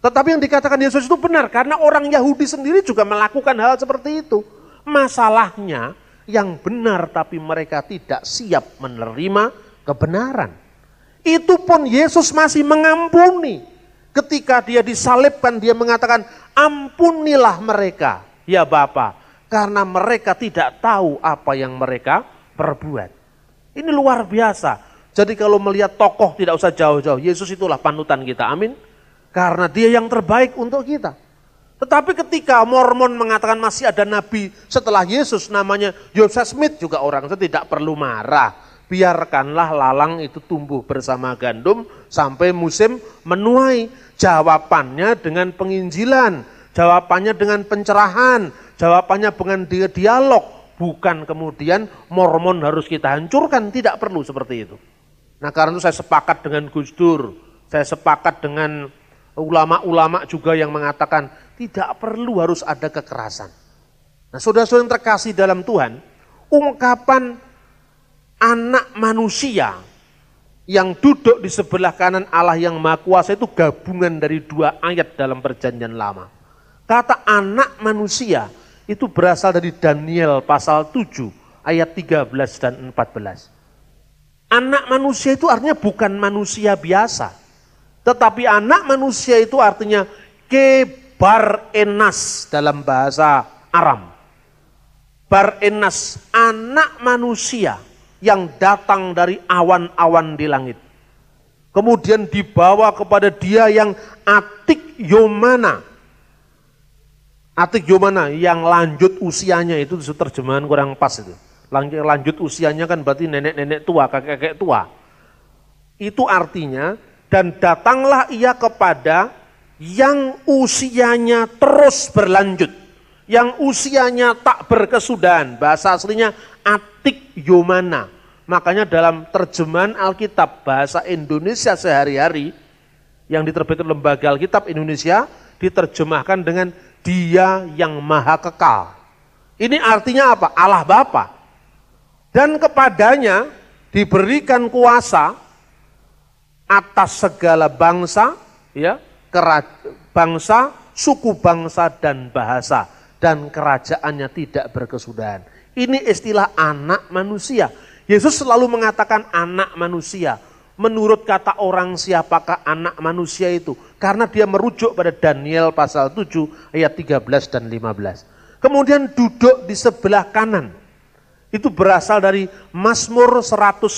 Tetapi yang dikatakan Yesus itu benar, karena orang Yahudi sendiri juga melakukan hal seperti itu. Masalahnya, yang benar tapi mereka tidak siap menerima kebenaran. Itu pun Yesus masih mengampuni. Ketika dia disalibkan, dia mengatakan, ampunilah mereka, ya Bapa, karena mereka tidak tahu apa yang mereka perbuat. Ini luar biasa. Jadi kalau melihat tokoh tidak usah jauh-jauh, Yesus itulah panutan kita, amin. Karena dia yang terbaik untuk kita. Tetapi ketika Mormon mengatakan masih ada nabi setelah Yesus, namanya Joseph Smith, juga orang itu tidak perlu marah. Biarkanlah lalang itu tumbuh bersama gandum sampai musim menuai. Jawabannya dengan penginjilan, jawabannya dengan pencerahan, jawabannya dengan dialog. Bukan kemudian Mormon harus kita hancurkan, tidak perlu seperti itu. Nah, karena itu saya sepakat dengan Gus Dur, saya sepakat dengan ulama-ulama juga yang mengatakan tidak perlu harus ada kekerasan. Nah, saudara-saudara yang terkasih dalam Tuhan, ungkapan anak manusia yang duduk di sebelah kanan Allah yang Maha Kuasa itu gabungan dari 2 ayat dalam Perjanjian Lama. Kata anak manusia itu berasal dari Daniel pasal 7 ayat 13 dan 14. Anak manusia itu artinya bukan manusia biasa. Tetapi anak manusia itu artinya kebar enas dalam bahasa Aram. Bar enas, anak manusia yang datang dari awan-awan di langit. Kemudian dibawa kepada dia yang atik yomana. Atik yomana yang lanjut usianya, itu terjemahan kurang pas itu. Lanjut usianya kan berarti nenek-nenek tua, kakek-kakek tua. Itu artinya, dan datanglah ia kepada yang usianya terus berlanjut. Yang usianya tak berkesudahan. Bahasa aslinya atik yomana. Makanya dalam terjemahan Alkitab bahasa Indonesia sehari-hari yang diterbitkan Lembaga Alkitab Indonesia diterjemahkan dengan Dia yang Maha Kekal. Ini artinya apa? Allah Bapa. Dan kepadanya diberikan kuasa atas segala bangsa, ya, bangsa, suku bangsa dan bahasa, dan kerajaannya tidak berkesudahan. Ini istilah anak manusia. Yesus selalu mengatakan anak manusia. Menurut kata orang, siapakah anak manusia itu? Karena dia merujuk pada Daniel pasal 7 ayat 13 dan 15. Kemudian duduk di sebelah kanan. Itu berasal dari Mazmur 110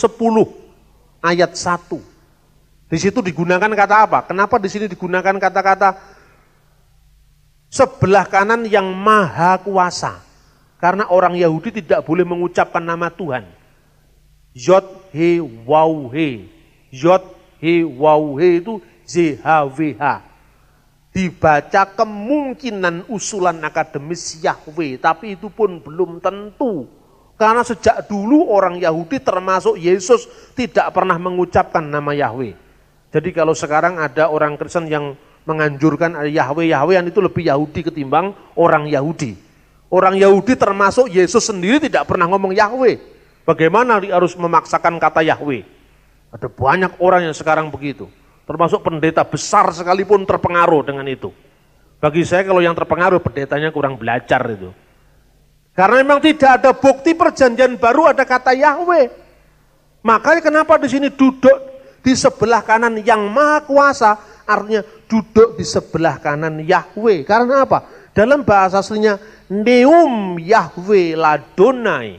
ayat 1. Di situ digunakan kata apa? Kenapa di sini digunakan kata-kata sebelah kanan yang maha kuasa? Karena orang Yahudi tidak boleh mengucapkan nama Tuhan. Yod he waw he. Yod he waw he itu ZHWH. Dibaca kemungkinan usulan akademis Yahweh, tapi itu pun belum tentu. Karena sejak dulu orang Yahudi termasuk Yesus tidak pernah mengucapkan nama Yahweh. Jadi kalau sekarang ada orang Kristen yang menganjurkan Yahweh-Yahwehan, itu lebih Yahudi ketimbang orang Yahudi. Orang Yahudi termasuk Yesus sendiri tidak pernah ngomong Yahweh. Bagaimana harus memaksakan kata Yahweh? Ada banyak orang yang sekarang begitu. Termasuk pendeta besar sekalipun terpengaruh dengan itu. Bagi saya kalau yang terpengaruh pendetanya kurang belajar itu. Karena memang tidak ada bukti perjanjian baru ada kata Yahweh. Makanya kenapa di sini duduk di sebelah kanan yang maha kuasa, artinya duduk di sebelah kanan Yahweh. Karena apa? Dalam bahasa aslinya Neum Yahweh Ladonai.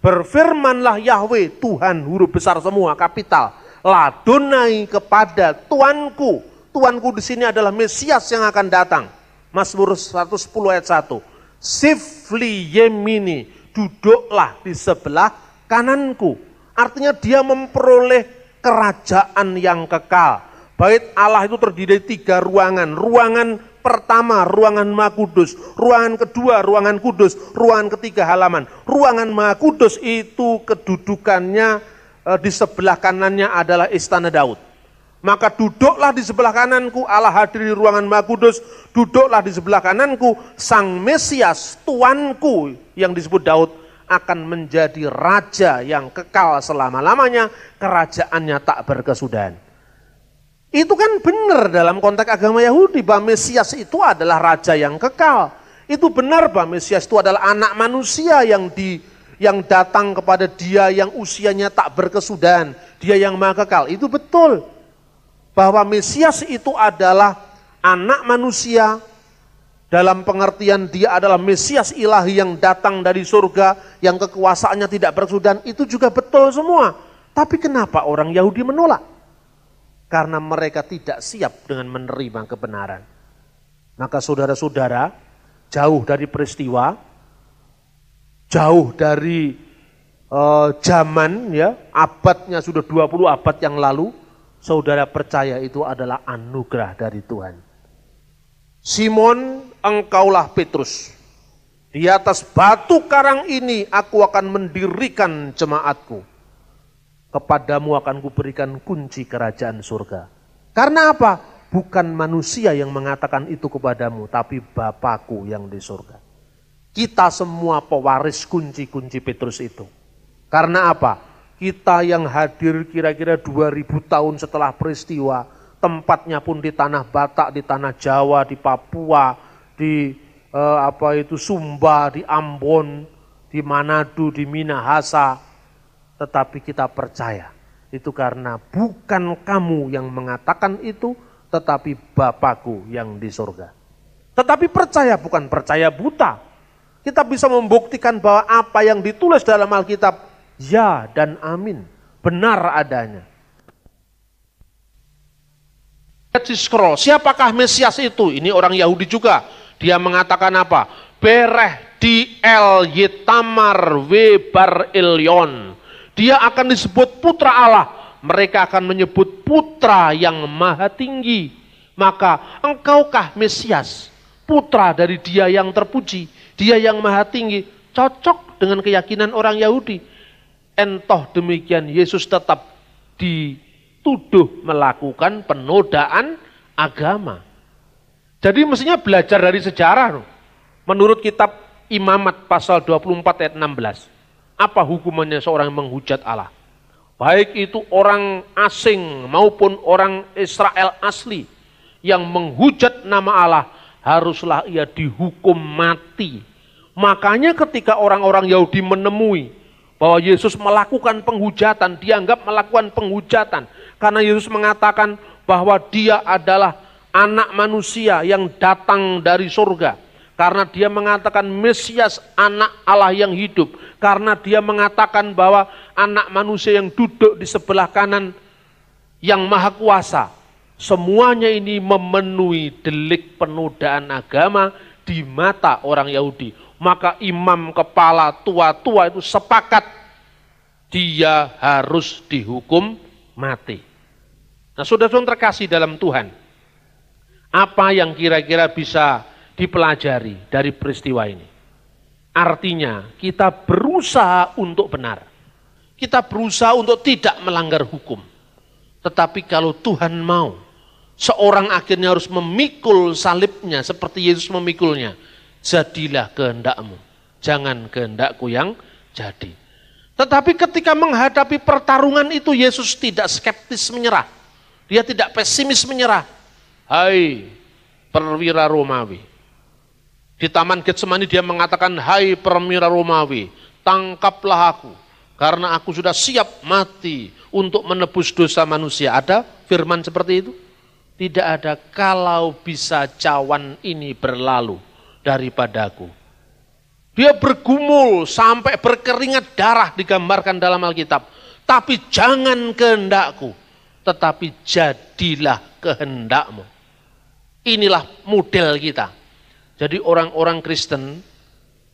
Berfirmanlah Yahweh, Tuhan, huruf besar semua, kapital. Ladonai kepada Tuanku. Tuanku di sini adalah Mesias yang akan datang. Mazmur 110 ayat 1. Sifli yemini, duduklah di sebelah kananku. Artinya dia memperoleh kerajaan yang kekal. Bait Allah itu terdiri dari 3 ruangan. Ruangan pertama, ruangan Maha Kudus. Ruangan kedua, ruangan kudus. Ruangan ketiga, halaman. Ruangan Maha Kudus itu kedudukannya di sebelah kanannya adalah istana Daud. Maka duduklah di sebelah kananku, Allah hadir di ruangan Maha Kudus. Duduklah di sebelah kananku, Sang Mesias, Tuanku yang disebut Daud, akan menjadi raja yang kekal selama-lamanya. Kerajaannya tak berkesudahan. Itu kan benar dalam konteks agama Yahudi, bahwa Mesias itu adalah raja yang kekal. Itu benar bahwa Mesias itu adalah anak manusia yang datang kepada dia yang usianya tak berkesudahan, dia yang maha kekal. Itu betul. Bahwa Mesias itu adalah anak manusia, dalam pengertian dia adalah Mesias ilahi yang datang dari surga, yang kekuasaannya tidak berkesudahan, itu juga betul semua. Tapi kenapa orang Yahudi menolak? Karena mereka tidak siap dengan menerima kebenaran. Maka saudara-saudara, jauh dari peristiwa, jauh dari zaman, ya, abadnya sudah 20 abad yang lalu, saudara percaya itu adalah anugerah dari Tuhan. Simon, engkaulah Petrus. Di atas batu karang ini aku akan mendirikan jemaatku. Kepadamu akan kuberikan kunci kerajaan surga. Karena apa? Bukan manusia yang mengatakan itu kepadamu, tapi Bapakku yang di surga. Kita semua pewaris kunci-kunci Petrus itu. Karena apa? Kita yang hadir kira-kira 2000 tahun setelah peristiwa, tempatnya pun di tanah Batak, di tanah Jawa, di Papua, di Sumba, di Ambon, di Manado, di Minahasa. Tetapi kita percaya itu karena bukan kamu yang mengatakan itu, tetapi Bapakku yang di surga. Tetapi percaya bukan percaya buta. Kita bisa membuktikan bahwa apa yang ditulis dalam Alkitab, ya dan amin, benar adanya. Lihat di scroll, siapakah Mesias itu? Ini orang Yahudi juga. Dia mengatakan apa? Bereh di El Yetamar Webar Ilyon. Dia akan disebut putra Allah. Mereka akan menyebut putra yang maha tinggi. Maka engkaukah Mesias, putra dari dia yang terpuji, dia yang maha tinggi. Cocok dengan keyakinan orang Yahudi. Entah demikian Yesus tetap dituduh melakukan penodaan agama. Jadi mestinya belajar dari sejarah. Menurut kitab Imamat pasal 24 ayat 16. Apa hukumannya seorang yang menghujat Allah? Baik itu orang asing maupun orang Israel asli yang menghujat nama Allah, haruslah ia dihukum mati. Makanya ketika orang-orang Yahudi menemui bahwa Yesus melakukan penghujatan, dianggap melakukan penghujatan. Karena Yesus mengatakan bahwa dia adalah anak manusia yang datang dari surga. Karena dia mengatakan Mesias anak Allah yang hidup. Karena dia mengatakan bahwa anak manusia yang duduk di sebelah kanan yang maha kuasa. Semuanya ini memenuhi delik penodaan agama di mata orang Yahudi. maka imam kepala tua-tua itu sepakat dia harus dihukum mati. Nah, saudara-saudara terkasih dalam Tuhan, apa yang kira-kira bisa dipelajari dari peristiwa ini? Artinya kita berusaha untuk benar. Kita berusaha untuk tidak melanggar hukum. Tetapi kalau Tuhan mau, seorang akhirnya harus memikul salibnya seperti Yesus memikulnya. Jadilah kehendakmu, jangan kehendakku yang jadi. Tetapi ketika menghadapi pertarungan itu, Yesus tidak skeptis menyerah. Dia tidak pesimis menyerah. Hai perwira Romawi. Di Taman Getsemani dia mengatakan, hai perwira Romawi, tangkaplah aku. Karena aku sudah siap mati untuk menebus dosa manusia. Ada firman seperti itu? Tidak ada. Kalau bisa cawan ini berlalu daripadaku. Dia bergumul sampai berkeringat darah digambarkan dalam Alkitab. Tapi jangan kehendakku, tetapi jadilah kehendakmu. Inilah model kita. Jadi orang-orang Kristen,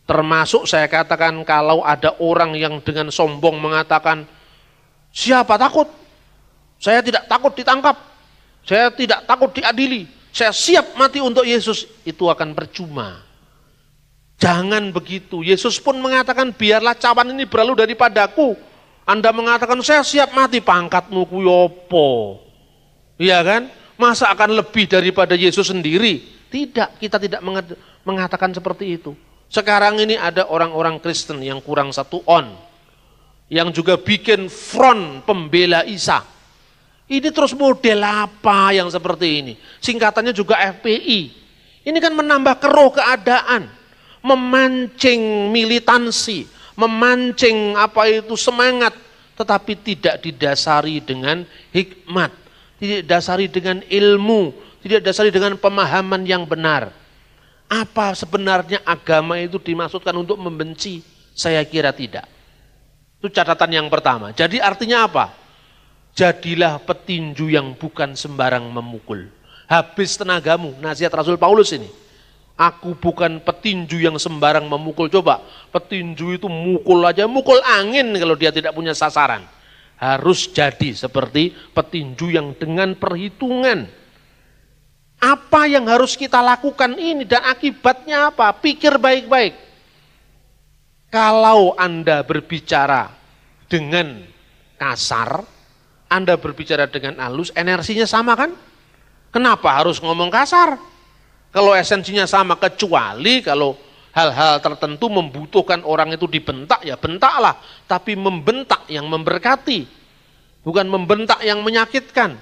termasuk saya katakan kalau ada orang yang dengan sombong mengatakan, siapa takut? Saya tidak takut ditangkap. Saya tidak takut diadili. Saya siap mati untuk Yesus. Itu akan percuma. Jangan begitu. Yesus pun mengatakan, biarlah cawan ini berlalu daripadaku. Anda mengatakan, saya siap mati, pangkatmu kuyopo. Iya kan? Masa akan lebih daripada Yesus sendiri? Tidak, kita tidak mengatakan seperti itu. Sekarang ini ada orang-orang Kristen yang kurang satu on. Yang juga bikin front pembela Isa. Ini terus model apa yang seperti ini? Singkatannya juga FPI. Ini kan menambah keruh keadaan. Memancing militansi, memancing semangat, tetapi tidak didasari dengan hikmat, tidak didasari dengan ilmu, tidak didasari dengan pemahaman yang benar. Apa sebenarnya agama itu dimaksudkan untuk membenci? Saya kira tidak. Itu catatan yang pertama. Jadi artinya apa? Jadilah petinju yang bukan sembarang memukul. Habis tenagamu, nasihat Rasul Paulus ini. Aku bukan petinju yang sembarang memukul. Coba, petinju itu mukul aja, mukul angin kalau dia tidak punya sasaran. Harus jadi seperti petinju yang dengan perhitungan. Apa yang harus kita lakukan ini dan akibatnya apa? Pikir baik-baik. Kalau Anda berbicara dengan kasar, Anda berbicara dengan halus, energinya sama kan? Kenapa harus ngomong kasar? Kalau esensinya sama, kecuali kalau hal-hal tertentu membutuhkan orang itu dibentak, ya bentaklah. Tapi membentak yang memberkati, bukan membentak yang menyakitkan.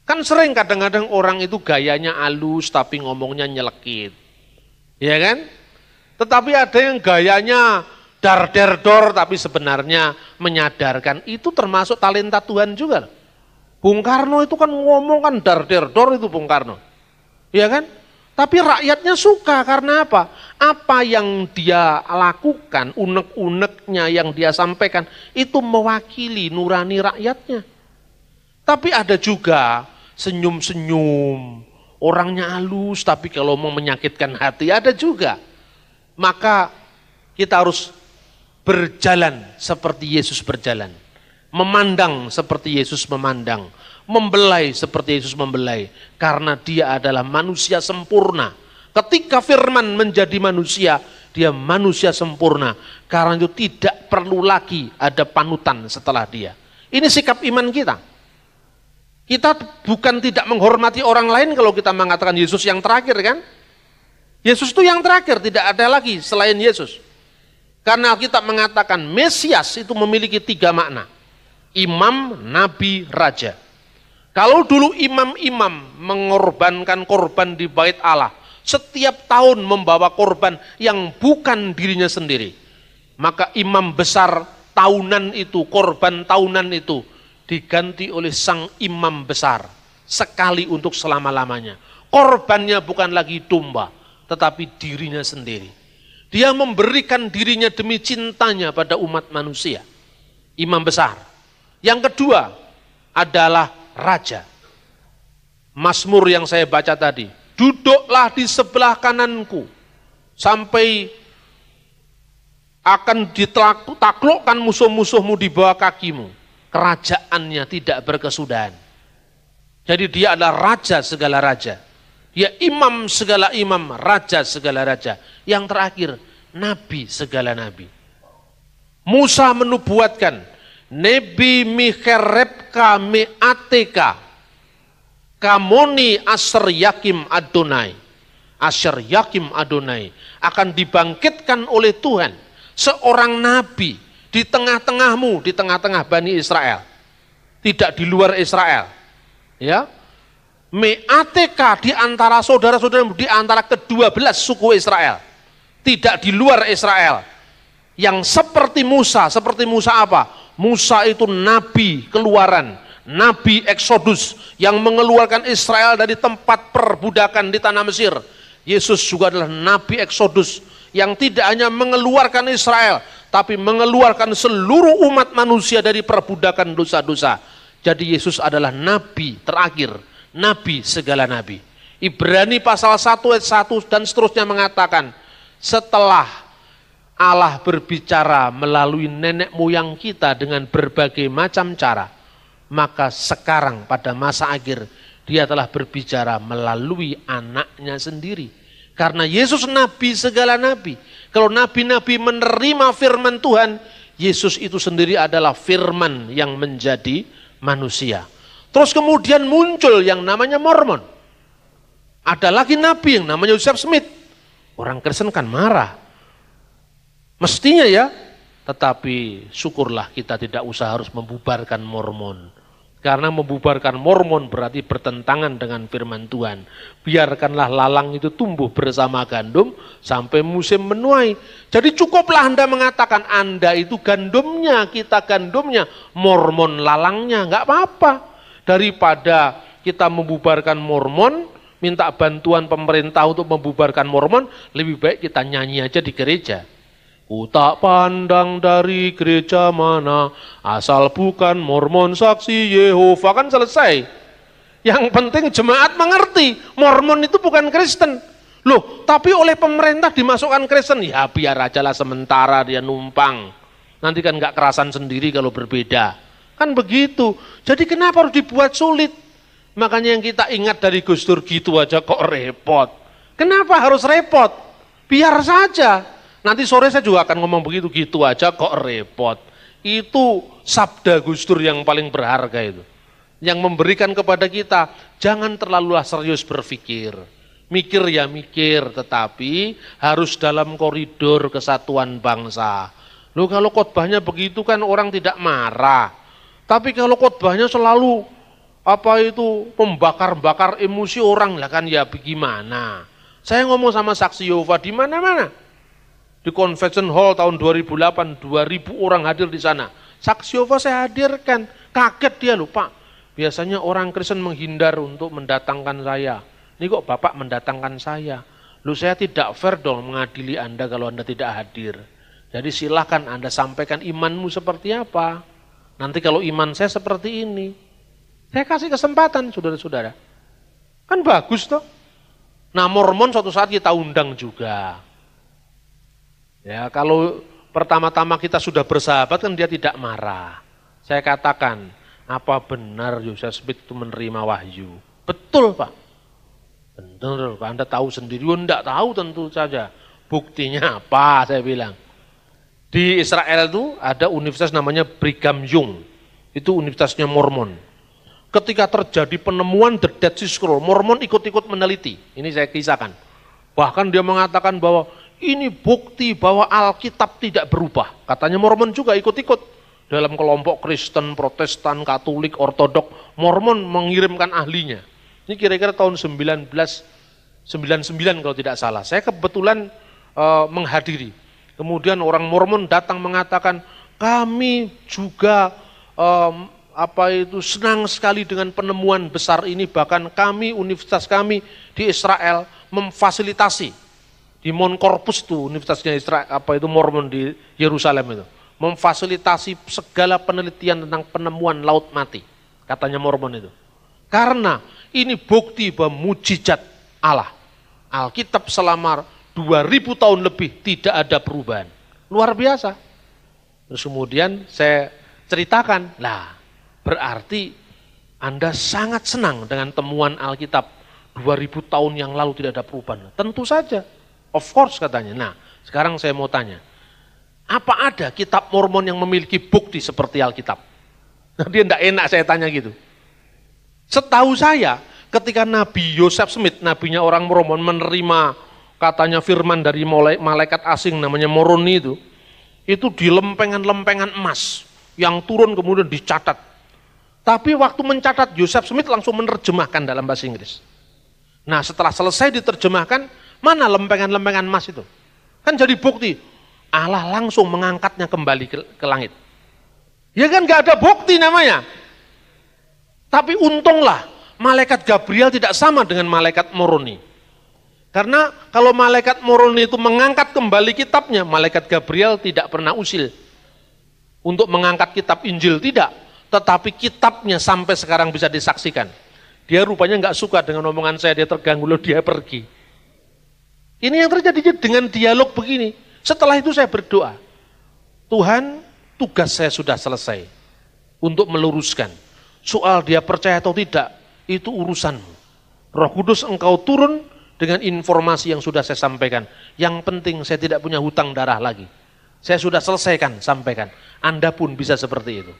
Kan sering kadang-kadang orang itu gayanya halus tapi ngomongnya nyelekit. Ya kan? Tetapi ada yang gayanya dar-der-dor tapi sebenarnya menyadarkan. Itu termasuk talenta Tuhan juga. Bung Karno itu kan ngomong kan dar-der-dor itu Bung Karno. Ya kan? Tapi rakyatnya suka karena apa? Apa yang dia lakukan, unek-uneknya yang dia sampaikan, itu mewakili nurani rakyatnya. Tapi ada juga senyum-senyum, orangnya halus, tapi kalau mau menyakitkan hati, ada juga. Maka kita harus berjalan seperti Yesus berjalan. Memandang seperti Yesus memandang. Membelai seperti Yesus membelai, karena dia adalah manusia sempurna. Ketika firman menjadi manusia, dia manusia sempurna, karena itu tidak perlu lagi ada panutan setelah dia. Ini sikap iman kita. Kita bukan tidak menghormati orang lain kalau kita mengatakan Yesus yang terakhir kan? Yesus itu yang terakhir, tidak ada lagi selain Yesus. Karena kita mengatakan Mesias itu memiliki 3 makna. Imam, Nabi, Raja. Kalau dulu imam-imam mengorbankan korban di bait Allah, setiap tahun membawa korban yang bukan dirinya sendiri, maka imam besar tahunan itu, korban tahunan itu, diganti oleh sang imam besar, sekali untuk selama-lamanya. Korbannya bukan lagi domba, tetapi dirinya sendiri. Dia memberikan dirinya demi cintanya pada umat manusia. Imam besar. Yang kedua adalah Raja. Mazmur yang saya baca tadi, duduklah di sebelah kananku sampai akan ditaklukkan musuh-musuhmu di bawah kakimu. Kerajaannya tidak berkesudahan. Jadi dia adalah raja segala raja. Dia imam segala imam, raja segala raja. Yang terakhir, nabi segala nabi. Musa menubuatkan, Nebi Micherebka Meateka, Kamoni Asher Yakim Adonai. Asher Yakim Adonai akan dibangkitkan oleh Tuhan seorang nabi di tengah-tengahmu, di tengah-tengah Bani Israel. Tidak di luar Israel. Ya. Meateka di antara saudara-saudaramu, di antara ke-12 suku Israel. Tidak di luar Israel. Yang seperti Musa apa? Musa itu nabi keluaran, nabi Eksodus yang mengeluarkan Israel dari tempat perbudakan di tanah Mesir. Yesus juga adalah nabi Eksodus yang tidak hanya mengeluarkan Israel, tapi mengeluarkan seluruh umat manusia dari perbudakan dosa-dosa. Jadi Yesus adalah nabi terakhir, nabi segala nabi. Ibrani pasal 1 ayat 1 dan seterusnya mengatakan, setelah Allah berbicara melalui nenek moyang kita dengan berbagai macam cara, maka sekarang pada masa akhir dia telah berbicara melalui anaknya sendiri. Karena Yesus nabi segala nabi. Kalau nabi-nabi menerima firman Tuhan, Yesus itu sendiri adalah firman yang menjadi manusia. Terus kemudian muncul yang namanya Mormon. Ada lagi nabi yang namanya Joseph Smith. Orang Kristen kan marah. Mestinya ya, tetapi syukurlah kita tidak usah harus membubarkan Mormon. Karena membubarkan Mormon berarti bertentangan dengan firman Tuhan. Biarkanlah lalang itu tumbuh bersama gandum sampai musim menuai. Jadi cukuplah Anda mengatakan Anda itu gandumnya, kita gandumnya, Mormon lalangnya, enggak apa-apa. Daripada kita membubarkan Mormon, minta bantuan pemerintah untuk membubarkan Mormon, lebih baik kita nyanyi aja di gereja. Ku tak pandang dari gereja mana, asal bukan Mormon saksi Yehova, kan selesai. Yang penting jemaat mengerti, Mormon itu bukan Kristen. Loh, tapi oleh pemerintah dimasukkan Kristen, ya biar aja lah sementara dia numpang. Nanti kan gak kerasan sendiri kalau berbeda. Kan begitu. Jadi kenapa harus dibuat sulit? Makanya yang kita ingat dari Gus Dur, gitu aja kok repot. Kenapa harus repot? Biar saja. Nanti sore saya juga akan ngomong begitu, gitu aja kok repot. Itu sabda Gus Dur yang paling berharga itu. Yang memberikan kepada kita, jangan terlalu serius berpikir. Mikir ya mikir, tetapi harus dalam koridor kesatuan bangsa. Loh kalau khotbahnya begitu kan orang tidak marah. Tapi kalau khotbahnya selalu membakar-bakar emosi orang, lah kan ya bagaimana. Saya ngomong sama saksi Yehova di mana-mana. Di Convention Hall tahun 2008, 2.000 orang hadir di sana. Saksi Yehova saya hadirkan, kaget dia loh Pak. Biasanya orang Kristen menghindar untuk mendatangkan saya. Ini kok Bapak mendatangkan saya? Loh saya tidak fair dong mengadili Anda kalau Anda tidak hadir. Jadi silahkan Anda sampaikan imanmu seperti apa. Nanti kalau iman saya seperti ini, saya kasih kesempatan saudara-saudara. Kan bagus toh. Nah Mormon suatu saat kita undang juga. Ya, kalau pertama-tama kita sudah bersahabat kan dia tidak marah. Saya katakan, apa benar Joseph Smith itu menerima wahyu? Betul Pak. Benar, Pak. Anda tahu sendiri? Enggak tahu tentu saja. Buktinya apa? Saya bilang. Di Israel itu ada universitas namanya Brigham Young. Itu universitasnya Mormon. Ketika terjadi penemuan The Dead Sea Scroll, Mormon ikut-ikut meneliti. Ini saya kisahkan. Bahkan dia mengatakan bahwa ini bukti bahwa Alkitab tidak berubah. Katanya Mormon juga ikut-ikut. Dalam kelompok Kristen, Protestan, Katolik, Ortodok, Mormon mengirimkan ahlinya. Ini kira-kira tahun 1999 kalau tidak salah. Saya kebetulan menghadiri. Kemudian orang Mormon datang mengatakan, kami juga senang sekali dengan penemuan besar ini. Bahkan kami, universitas kami di Israel memfasilitasi. Di Mount Corpus tuh universitasnya Israel, Mormon di Yerusalem itu, memfasilitasi segala penelitian tentang penemuan laut mati, katanya Mormon itu. Karena ini bukti bahwa mujizat Allah. Alkitab selama 2000 tahun lebih tidak ada perubahan. luar biasa. Terus kemudian saya ceritakan, lah berarti Anda sangat senang dengan temuan Alkitab 2000 tahun yang lalu tidak ada perubahan. Tentu saja, of course katanya. Nah, sekarang saya mau tanya, apa ada kitab Mormon yang memiliki bukti seperti Alkitab? Nah, dia enggak enak saya tanya gitu. Setahu saya, ketika Nabi Joseph Smith, nabinya orang Mormon, menerima katanya firman dari malaikat asing namanya Moroni itu di lempengan-lempengan emas yang turun kemudian dicatat. Tapi waktu mencatat, Joseph Smith langsung menerjemahkan dalam bahasa Inggris. Nah, setelah selesai diterjemahkan, mana lempengan-lempengan emas itu? Kan jadi bukti, Allah langsung mengangkatnya kembali ke langit. Ya kan gak ada bukti namanya. Tapi untunglah, malaikat Gabriel tidak sama dengan malaikat Moroni. Karena kalau malaikat Moroni itu mengangkat kembali kitabnya, malaikat Gabriel tidak pernah usil untuk mengangkat kitab Injil, tidak. Tetapi kitabnya sampai sekarang bisa disaksikan. Dia rupanya nggak suka dengan omongan saya, dia terganggu, lalu dia pergi. Ini yang terjadi dengan dialog begini. Setelah itu saya berdoa, Tuhan, tugas saya sudah selesai untuk meluruskan. Soal dia percaya atau tidak, itu urusanmu. Roh Kudus engkau turun dengan informasi yang sudah saya sampaikan. Yang penting saya tidak punya hutang darah lagi. Saya sudah selesaikan, sampaikan. Anda pun bisa seperti itu.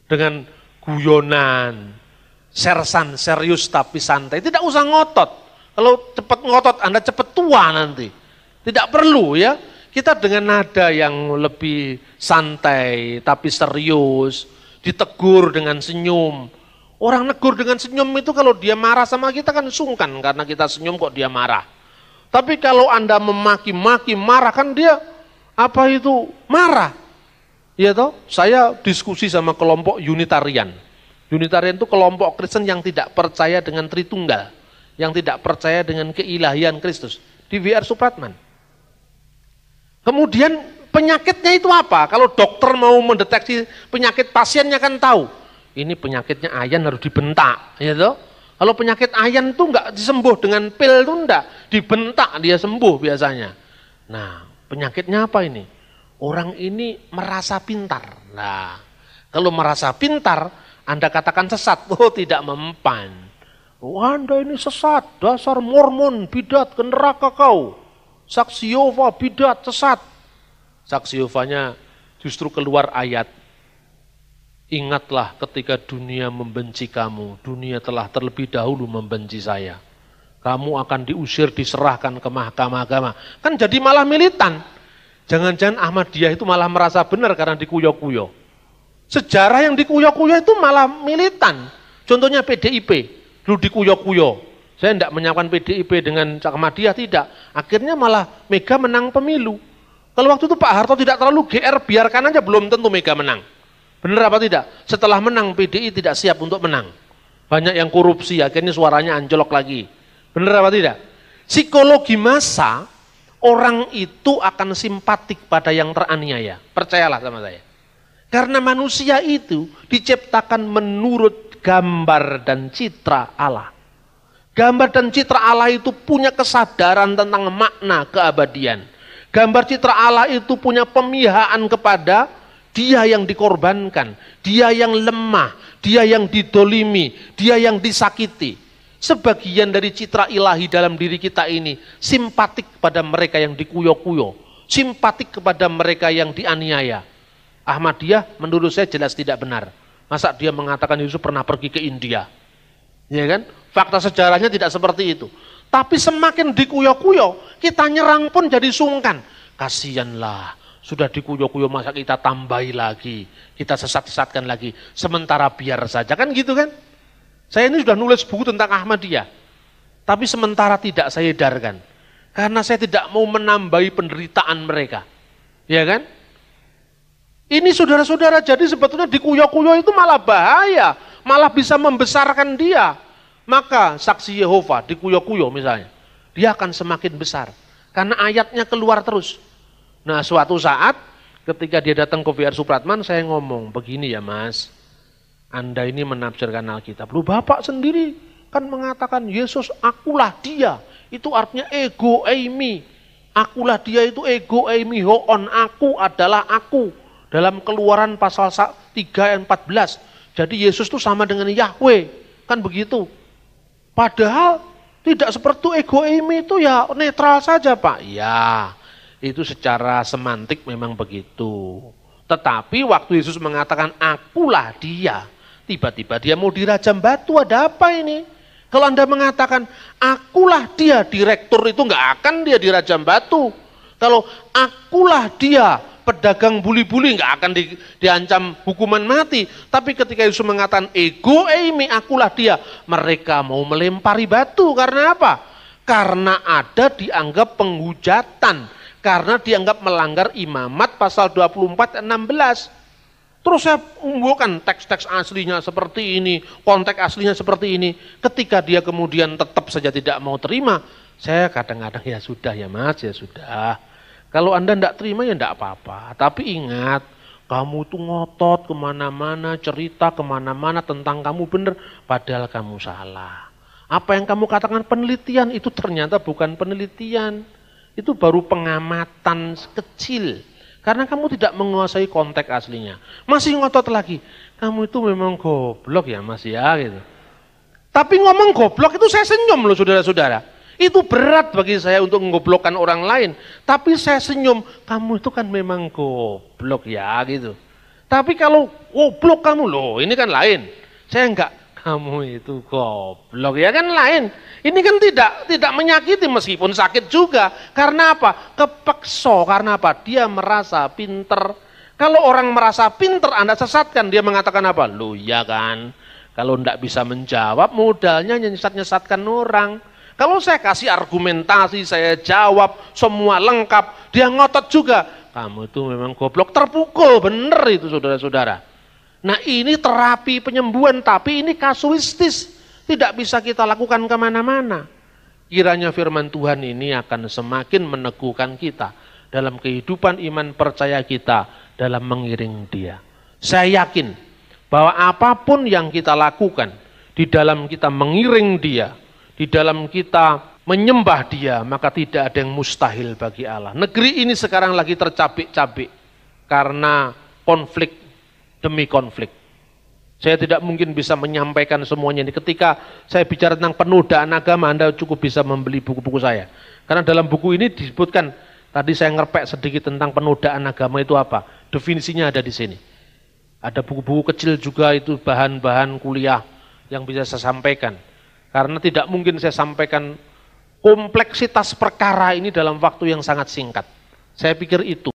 Dengan guyonan, sersan, serius tapi santai. Tidak usah ngotot. Kalau cepat ngotot, Anda cepat tua nanti. Tidak perlu ya. Kita dengan nada yang lebih santai tapi serius, ditegur dengan senyum. Orang negur dengan senyum itu kalau dia marah sama kita kan sungkan karena kita senyum kok dia marah. Tapi kalau Anda memaki-maki marah kan dia apa itu marah. Ya toh, saya diskusi sama kelompok Unitarian. Unitarian itu kelompok Kristen yang tidak percaya dengan Tritunggal, yang tidak percaya dengan keilahian Kristus. Di W.R. Supratman. Kemudian penyakitnya itu apa? Kalau dokter mau mendeteksi penyakit pasiennya kan tahu. Ini penyakitnya ayan harus dibentak, ya toh? Kalau penyakit ayan tuh enggak disembuh dengan pil tuh enggak, dibentak dia sembuh biasanya. Nah, penyakitnya apa ini? Orang ini merasa pintar. Nah, kalau merasa pintar, Anda katakan sesat, oh tidak mempan. Oh, Anda ini sesat, dasar Mormon, bidat, ke neraka kau. Saksi Yehova, bidat, sesat. Saksi Yehovanya justru keluar ayat. Ingatlah ketika dunia membenci kamu, dunia telah terlebih dahulu membenci saya. Kamu akan diusir, diserahkan ke mahkamah agama. Kan jadi malah militan. Jangan-jangan Ahmadiyah itu malah merasa benar karena dikuyo-kuyo. Sejarah yang dikuyo-kuyo itu malah militan. Contohnya PDIP, dulu dikuyo-kuyo. Saya tidak menyiapkan PDIP dengan Ahmadiyah, tidak. Akhirnya malah Mega menang pemilu. Kalau waktu itu Pak Harto tidak terlalu GR, biarkan aja, belum tentu Mega menang. Benar apa tidak? Setelah menang, PDI tidak siap untuk menang. Banyak yang korupsi, akhirnya suaranya anjlok lagi. Benar apa tidak? Psikologi massa, orang itu akan simpatik pada yang teraniaya. Percayalah sama saya. Karena manusia itu diciptakan menurut gambar dan citra Allah. Gambar dan citra Allah itu punya kesadaran tentang makna keabadian. Gambar citra Allah itu punya pemihaan kepada dia yang dikorbankan, dia yang lemah, dia yang didolimi, dia yang disakiti. Sebagian dari citra ilahi dalam diri kita ini simpatik kepada mereka yang dikuyo-kuyo, simpatik kepada mereka yang dianiaya. Ahmadiyah menurut saya jelas tidak benar. Masa dia mengatakan Yesus pernah pergi ke India? Ya kan? Fakta sejarahnya tidak seperti itu. Tapi semakin dikuyo-kuyo, kita nyerang pun jadi sungkan. Kasianlah. Sudah dikuyo-kuyo masa kita tambahi lagi, kita sesat-sesatkan lagi, sementara biar saja, kan gitu kan? Saya ini sudah nulis buku tentang Ahmadiyah, tapi sementara tidak saya edarkan, karena saya tidak mau menambahi penderitaan mereka, ya kan? Ini saudara-saudara, jadi sebetulnya dikuyo-kuyo itu malah bahaya, malah bisa membesarkan dia. Maka saksi Yehova dikuyo-kuyo misalnya, dia akan semakin besar, karena ayatnya keluar terus. Nah, suatu saat ketika dia datang ke W.R. Supratman, saya ngomong, begini ya Mas, Anda ini menafsirkan Alkitab. Lu Bapak sendiri kan mengatakan Yesus akulah dia. Itu artinya ego, eimi. Akulah dia itu ego eimi hoon, aku adalah aku. Dalam Keluaran pasal 3 ayat 14. Jadi Yesus itu sama dengan Yahweh, kan begitu. Padahal tidak seperti ego eimi itu ya netral saja Pak. Ya, itu secara semantik memang begitu. Tetapi waktu Yesus mengatakan akulah dia, tiba-tiba dia mau dirajam batu, ada apa ini? Kalau Anda mengatakan, akulah dia, direktur itu nggak akan dia dirajam batu. Kalau akulah dia, pedagang buli-buli nggak akan diancam hukuman mati. Tapi ketika Yesus mengatakan, ego eimi, akulah dia, mereka mau melempari batu. Karena apa? Karena ada dianggap penghujatan. Karena dianggap melanggar imamat pasal 24 16. Terus saya unggulkan teks-teks aslinya seperti ini, konteks aslinya seperti ini. Ketika dia kemudian tetap saja tidak mau terima, saya kadang-kadang ya sudah ya Mas, ya sudah. Kalau Anda tidak terima ya tidak apa-apa. Tapi ingat, kamu tuh ngotot kemana-mana, cerita kemana-mana tentang kamu benar, padahal kamu salah. Apa yang kamu katakan penelitian, itu ternyata bukan penelitian. Itu baru pengamatan kecil. Karena kamu tidak menguasai konteks aslinya. Masih ngotot lagi. Kamu itu memang goblok ya Mas ya gitu. Tapi ngomong goblok itu saya senyum loh saudara-saudara. Itu berat bagi saya untuk menggoblokkan orang lain. Tapi saya senyum. Kamu itu kan memang goblok ya gitu. Tapi kalau goblok kamu loh ini kan lain. Saya enggak. Kamu itu goblok ya kan lain. Ini kan tidak menyakiti meskipun sakit juga. Karena apa? Kepeksa. Karena apa? Dia merasa pinter. Kalau orang merasa pinter, Anda sesatkan. Dia mengatakan apa? Loh ya kan. Kalau tidak bisa menjawab, modalnya nyesat-nyesatkan orang. Kalau saya kasih argumentasi, saya jawab, semua lengkap. Dia ngotot juga. Kamu itu memang goblok. Terpukul, bener itu saudara-saudara. Nah ini terapi penyembuhan, tapi ini kasuistis. Tidak bisa kita lakukan kemana-mana. Kiranya firman Tuhan ini akan semakin meneguhkan kita dalam kehidupan iman percaya kita dalam mengiring Dia. Saya yakin bahwa apapun yang kita lakukan di dalam kita mengiring Dia, di dalam kita menyembah Dia, maka tidak ada yang mustahil bagi Allah. Negeri ini sekarang lagi tercabik-cabik karena konflik demi konflik. Saya tidak mungkin bisa menyampaikan semuanya ini. Ketika saya bicara tentang penodaan agama, Anda cukup bisa membeli buku-buku saya. Karena dalam buku ini disebutkan, tadi saya ngerpek sedikit tentang penodaan agama itu apa. Definisinya ada di sini. Ada buku-buku kecil juga itu bahan-bahan kuliah yang bisa saya sampaikan. Karena tidak mungkin saya sampaikan kompleksitas perkara ini dalam waktu yang sangat singkat. Saya pikir itu.